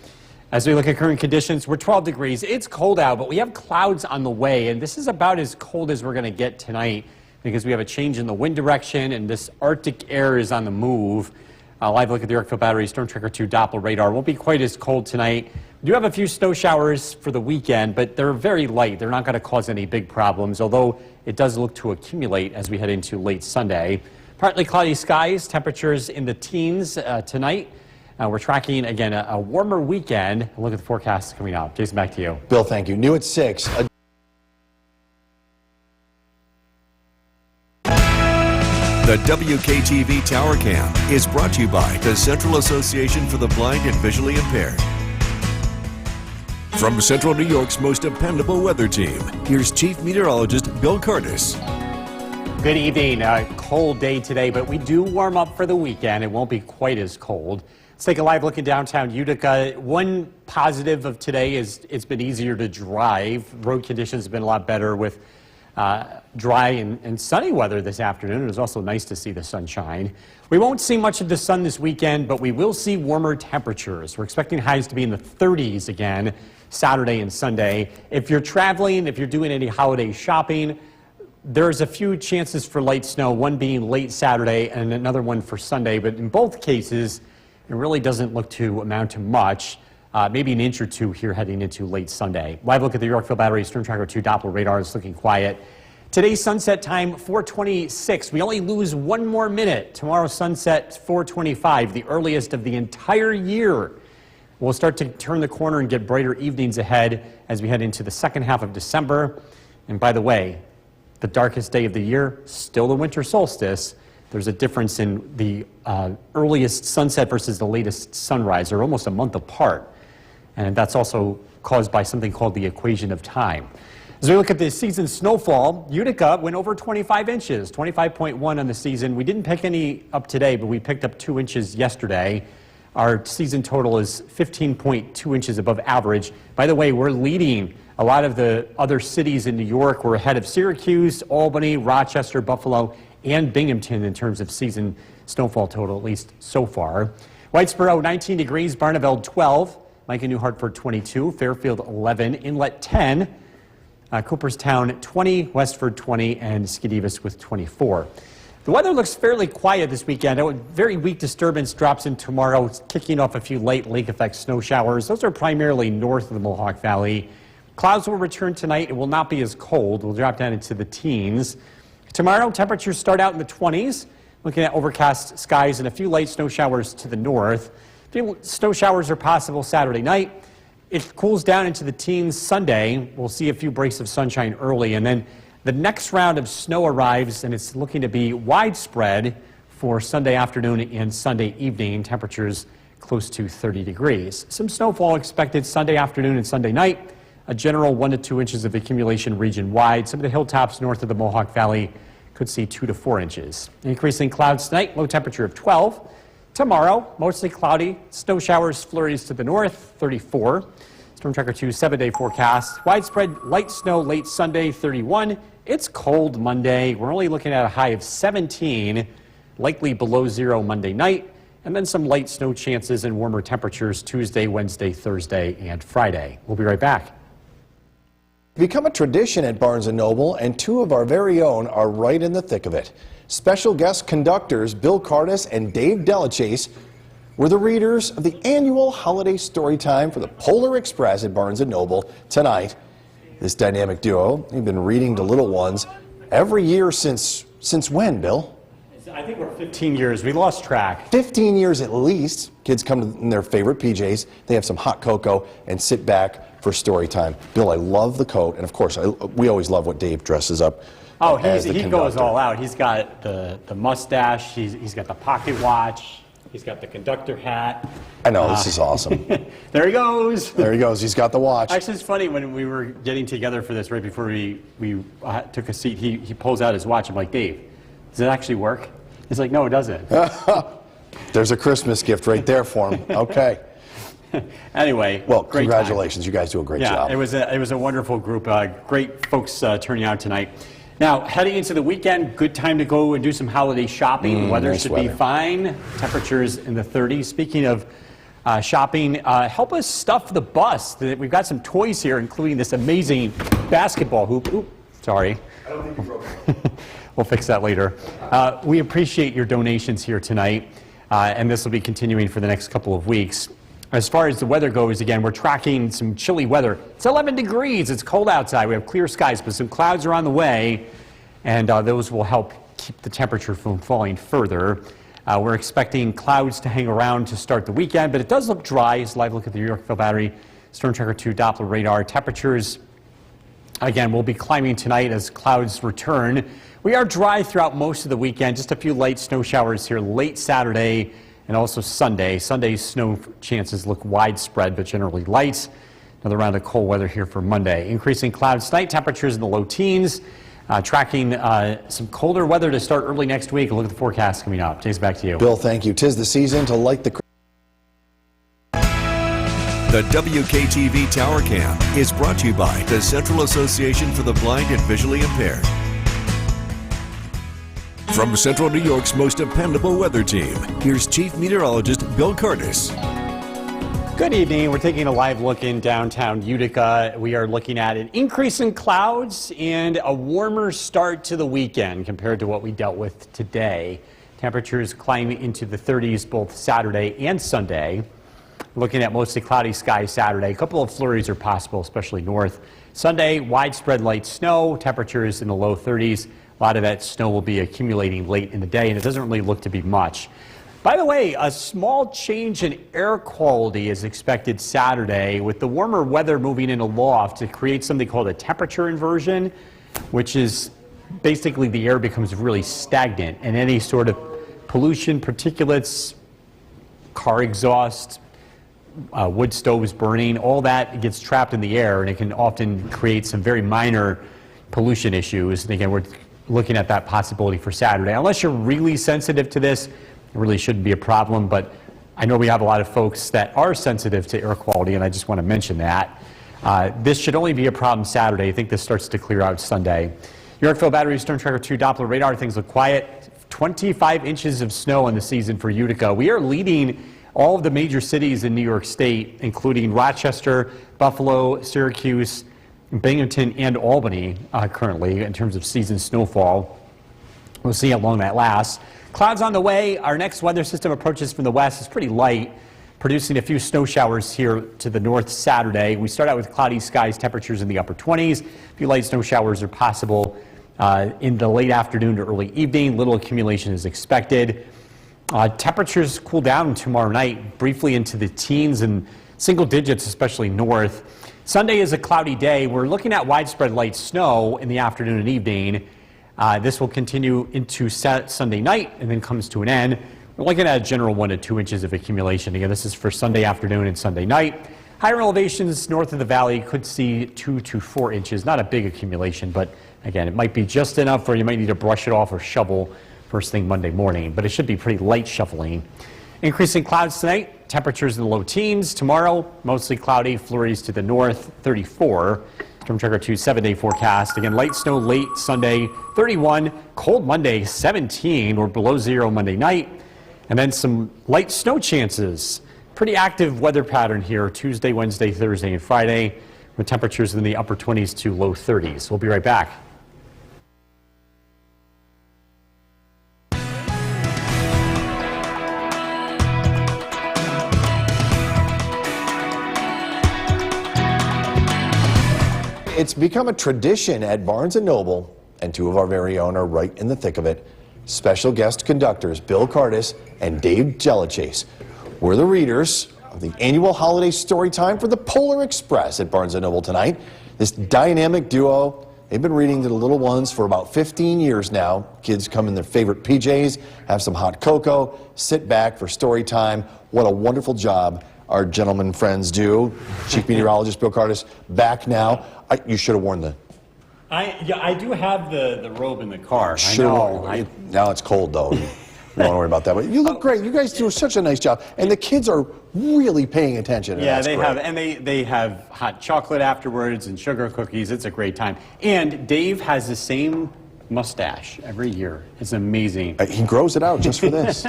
F: As we look at current conditions, we're 12 degrees. It's cold out, but we have clouds on the way, and this is about as cold as we're going to get tonight because we have a change in the wind direction, and this Arctic air is on the move. Live look at the Yorkville Battery Storm Tracker 2 Doppler radar. Won't be quite as cold tonight. We do have a few snow showers for the weekend, but they're very light. They're not going to cause any big problems, although it does look to accumulate as we head into late Sunday. Partly cloudy skies, temperatures in the teens tonight. We're tracking, again, a warmer weekend. Look at the forecast coming up. Jason, back to you.
D: Bill, thank you. New at 6.
B: The WKTV Tower Cam is brought to you by the Central Association for the Blind and Visually Impaired. From Central New York's most dependable weather team, here's Chief Meteorologist Bill Curtis.
F: Good evening. A cold day today, but we do warm up for the weekend. It won't be quite as cold. Let's take a live look in downtown Utica. One positive of today is it's been easier to drive. Road conditions have been a lot better with dry and sunny weather this afternoon. It was also nice to see the sunshine. We won't see much of the sun this weekend, but we will see warmer temperatures. We're expecting highs to be in the 30s again Saturday and Sunday. If you're traveling, if you're doing any holiday shopping, there's a few chances for light snow, one being late Saturday and another one for Sunday, but in both cases, it really doesn't look to amount to much, maybe an inch or two here heading into late Sunday. Live look at the Yorkville Battery Storm Tracker 2 Doppler radar is looking quiet. Today's sunset time, 4:26. We only lose one more minute. Tomorrow's sunset, 4:25, the earliest of the entire year. We'll start to turn the corner and get brighter evenings ahead as we head into the second half of December. And by the way, the darkest day of the year, still the winter solstice. There's a difference in the earliest sunset versus the latest sunrise. They're almost a month apart. And that's also caused by something called the equation of time. As we look at the season snowfall, Utica went over 25 inches, 25.1 on the season. We didn't pick any up today, but we picked up 2 inches yesterday. Our season total is 15.2 inches above average. By the way, we're leading a lot of the other cities in New York. We're ahead of Syracuse, Albany, Rochester, Buffalo, and Binghamton in terms of season snowfall total, at least so far. Whitesboro, 19 degrees, Barneveld, 12, Micah, New Hartford, 22, Fairfield, 11, Inlet, 10, Cooperstown, 20, Westford, 20, and Skidivas with 24. The weather looks fairly quiet this weekend. A very weak disturbance drops in tomorrow. It's kicking off a few light lake effect snow showers. Those are primarily north of the Mohawk Valley. Clouds will return tonight. It will not be as cold. We'll drop down into the teens. Tomorrow, temperatures start out in the 20s, looking at overcast skies and a few light snow showers to the north. A few snow showers are possible Saturday night. It cools down into the teens Sunday. We'll see a few breaks of sunshine early, and then the next round of snow arrives, and it's looking to be widespread for Sunday afternoon and Sunday evening. Temperatures close to 30 degrees. Some snowfall expected Sunday afternoon and Sunday night. A general 1 to 2 inches of accumulation region-wide. Some of the hilltops north of the Mohawk Valley could see 2 to 4 inches. Increasing clouds tonight, low temperature of 12. Tomorrow, mostly cloudy, snow showers, flurries to the north, 34. Storm Tracker 2 7-day forecast. Widespread light snow late Sunday, 31. It's cold Monday. We're only looking at a high of 17, likely below zero Monday night. And then some light snow chances and warmer temperatures Tuesday, Wednesday, Thursday, and Friday. We'll be right back.
D: Become a tradition at Barnes & Noble, and two of our very own are right in the thick of it. Special guest conductors Bill Cardis and Dave Delachase were the readers of the annual holiday story time for the Polar Express at Barnes & Noble tonight. This dynamic duo, they've been reading to little ones every year since when, Bill?
F: I think we're 15 years. We lost track.
D: 15 years at least. Kids come in their favorite PJs. They have some hot cocoa and sit back for story time. Bill, I love the coat, and of course, we always love what Dave dresses up.
F: Oh, he goes all out. He's got the mustache. He's got the pocket watch. He's got the conductor hat.
D: I know, this is awesome.
F: There he goes.
D: There he goes. He's got the watch.
F: Actually, it's funny, when we were getting together for this, right before we took a seat, he pulls out his watch. I'm like, Dave, does it actually work? He's like, no, it doesn't.
D: There's a Christmas gift right there for him. Okay.
F: Anyway,
D: well,
F: great
D: congratulations.
F: time.
D: You guys do a great job.
F: Yeah, it was a wonderful group. Great folks turning out tonight. Now, heading into the weekend, good time to go and do some holiday shopping. Weather
D: nice
F: should
D: weather.
F: be fine. Temperatures in the 30s. Speaking of shopping. Help us stuff the bus. We've got some toys here, including this amazing basketball hoop. Ooh, sorry.
C: I don't think you broke it.
F: We'll fix that later. We appreciate your donations here tonight, and this will be continuing for the next couple of weeks. As far as the weather goes, again, we're tracking some chilly weather. It's 11 degrees. It's cold outside. We have clear skies, but some clouds are on the way, and those will help keep the temperature from falling further. We're expecting clouds to hang around to start the weekend, but it does look dry. It's a live look at the Yorkville Battery Storm Tracker 2 Doppler radar. Temperatures, again, will be climbing tonight as clouds return. We are dry throughout most of the weekend. Just a few light snow showers here late Saturday and also Sunday. Sunday's snow chances look widespread, but generally light. Another round of cold weather here for Monday. Increasing clouds tonight, temperatures in the low teens. Tracking some colder weather to start early next week. Look at the forecast coming up. Jason, back to you.
D: Bill, thank you. 'Tis the season to light the...
B: The WKTV Tower Cam is brought to you by the Central Association for the Blind and Visually Impaired. From Central New York's most dependable weather team, here's Chief Meteorologist Bill Curtis.
F: Good evening. We're taking a live look in downtown Utica. We are looking at an increase in clouds and a warmer start to the weekend compared to what we dealt with today. Temperatures climbing into the 30s both Saturday and Sunday. Looking at mostly cloudy skies Saturday. A couple of flurries are possible, especially north. Sunday, widespread light snow. Temperatures in the low 30s. A lot of that snow will be accumulating late in the day, and it doesn't really look to be much. By the way, a small change in air quality is expected Saturday with the warmer weather moving in aloft to create something called a temperature inversion, which is basically the air becomes really stagnant and any sort of pollution, particulates, car exhaust, wood stoves burning, all that gets trapped in the air, and it can often create some very minor pollution issues. And again, we're looking at that possibility for Saturday. Unless you're really sensitive to this, it really shouldn't be a problem, but I know we have a lot of folks that are sensitive to air quality, and I just want to mention that. This should only be a problem Saturday. I think this starts to clear out Sunday. Yorkville Battery Storm Tracker 2 Doppler radar, things look quiet. 25 inches of snow in the season for Utica. We are leading all of the major cities in New York State, including Rochester, Buffalo, Syracuse, Binghamton, and Albany currently in terms of season snowfall. We'll see how long that lasts. Clouds on the way. Our next weather system approaches from the west. It's pretty light, producing a few snow showers here to the north Saturday. We start out with cloudy skies, temperatures in the upper 20s. A few light snow showers are possible in the late afternoon to early evening. Little accumulation is expected. Temperatures cool down tomorrow night, briefly into the teens and single digits, especially north. Sunday is a cloudy day. We're looking at widespread light snow in the afternoon and evening. This will continue into Sunday night and then comes to an end. We're looking at a general 1 to 2 inches of accumulation. Again, this is for Sunday afternoon and Sunday night. Higher elevations north of the valley could see 2 to 4 inches. Not a big accumulation, but again, it might be just enough where you might need to brush it off or shovel first thing Monday morning, but it should be pretty light shoveling. Increasing clouds tonight, temperatures in the low teens. Tomorrow, mostly cloudy, flurries to the north, 34. Storm Tracker 2 7-day forecast. Again, light snow late Sunday, 31. Cold Monday, 17 or below zero Monday night. And then some light snow chances. Pretty active weather pattern here Tuesday, Wednesday, Thursday, and Friday with temperatures in the upper 20s to low 30s. We'll be right back.
D: It's become a tradition at Barnes & Noble, and two of our very own are right in the thick of it. Special guest conductors Bill Curtis and Dave Jellichase. We're the readers of the annual holiday story time for the Polar Express at Barnes & Noble tonight. This dynamic duo, they've been reading to the little ones for about 15 years now. Kids come in their favorite PJs, have some hot cocoa, sit back for story time. What a wonderful job our gentlemen friends do. Chief Meteorologist Bill Curtis back now. You should have worn the...
F: I do have the robe in the car.
D: Sure.
F: I know.
D: Now it's cold, though. You don't worry about that. But you look great. You guys do such a nice job. And the kids are really paying attention.
F: Yeah, they have. And they have hot chocolate afterwards and sugar cookies. It's a great time. And Dave has the same mustache every year. It's amazing.
D: He grows it out just for this.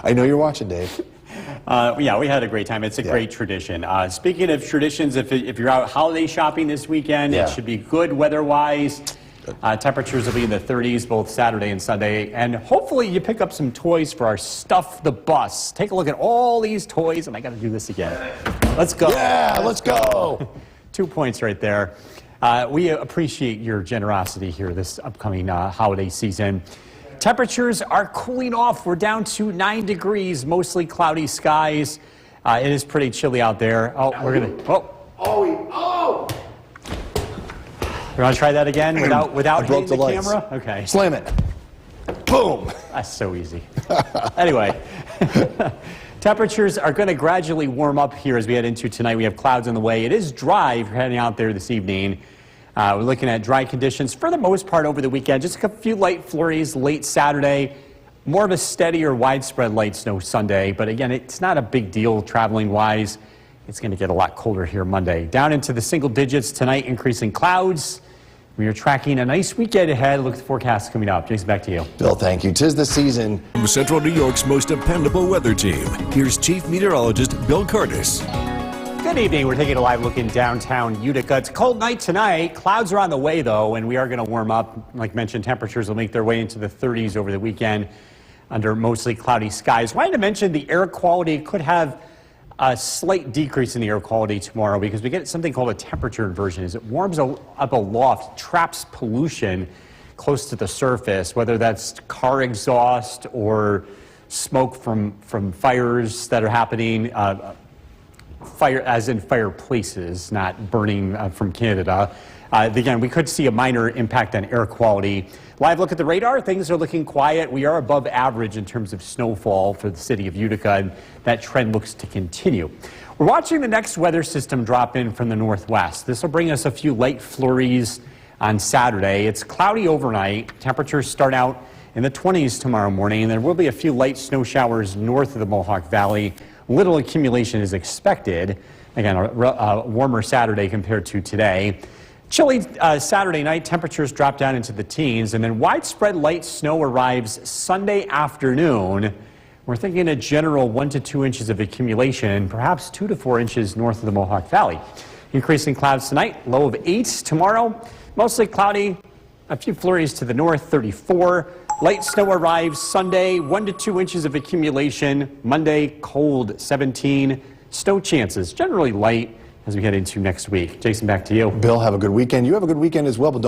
D: I know you're watching, Dave.
F: Yeah, we had a great time. It's a great tradition. Speaking of traditions, if you're out holiday shopping this weekend, it should be good weather-wise. Temperatures will be in the 30s both Saturday and Sunday. And hopefully you pick up some toys for our Stuff the Bus. Take a look at all these toys. And I got to do this again. Let's go.
D: Yeah, let's go.
F: 2 points right there. We appreciate your generosity here this upcoming holiday season. Temperatures are cooling off. We're down to 9 degrees, mostly cloudy skies. It is pretty chilly out there. Oh, we're going to...
D: Oh!
F: You want to try that again without
D: I broke
F: hitting the
D: lights.
F: camera? Okay.
D: Slam it. Boom.
F: That's so easy. Anyway, temperatures are going to gradually warm up here as we head into tonight. We have clouds on the way. It is dry if you're heading out there this evening. We're looking at dry conditions for the most part over the weekend. Just a few light flurries late Saturday. More of a steady or widespread light snow Sunday. But again, it's not a big deal traveling-wise. It's going to get a lot colder here Monday. Down into the single digits tonight, increasing clouds. We are tracking a nice weekend ahead. Look at the forecast coming up. Jason, back to you.
D: Bill, thank you. 'Tis the season.
B: From Central New York's most dependable weather team, here's Chief Meteorologist Bill Curtis.
F: Good evening. We're taking a live look in downtown Utica. It's a cold night tonight. Clouds are on the way, though, and we are going to warm up. Like mentioned, temperatures will make their way into the 30s over the weekend under mostly cloudy skies. Wanted to mention the air quality could have a slight decrease in the air quality tomorrow because we get something called a temperature inversion. As it warms up aloft, traps pollution close to the surface, whether that's car exhaust or smoke from fires that are happening, fireplaces, not burning from Canada. Again, we could see a minor impact on air quality. Live look at the radar. Things are looking quiet. We are above average in terms of snowfall for the city of Utica, and that trend looks to continue. We're watching the next weather system drop in from the northwest. This will bring us a few light flurries on Saturday. It's cloudy overnight. Temperatures start out in the 20s tomorrow morning, and there will be a few light snow showers north of the Mohawk Valley. Little accumulation is expected. Again, a warmer Saturday compared to today. Chilly Saturday night, temperatures drop down into the teens, and then widespread light snow arrives Sunday afternoon. We're thinking a general 1 to 2 inches of accumulation, perhaps 2 to 4 inches north of the Mohawk Valley. Increasing clouds tonight, low of 8 tomorrow. Mostly cloudy, a few flurries to the north, 34. Light snow arrives Sunday, 1 to 2 inches of accumulation. Monday, cold, 17. Snow chances, generally light as we head into next week. Jason, back to you.
D: Bill, have a good weekend. You have a good weekend as well, but don't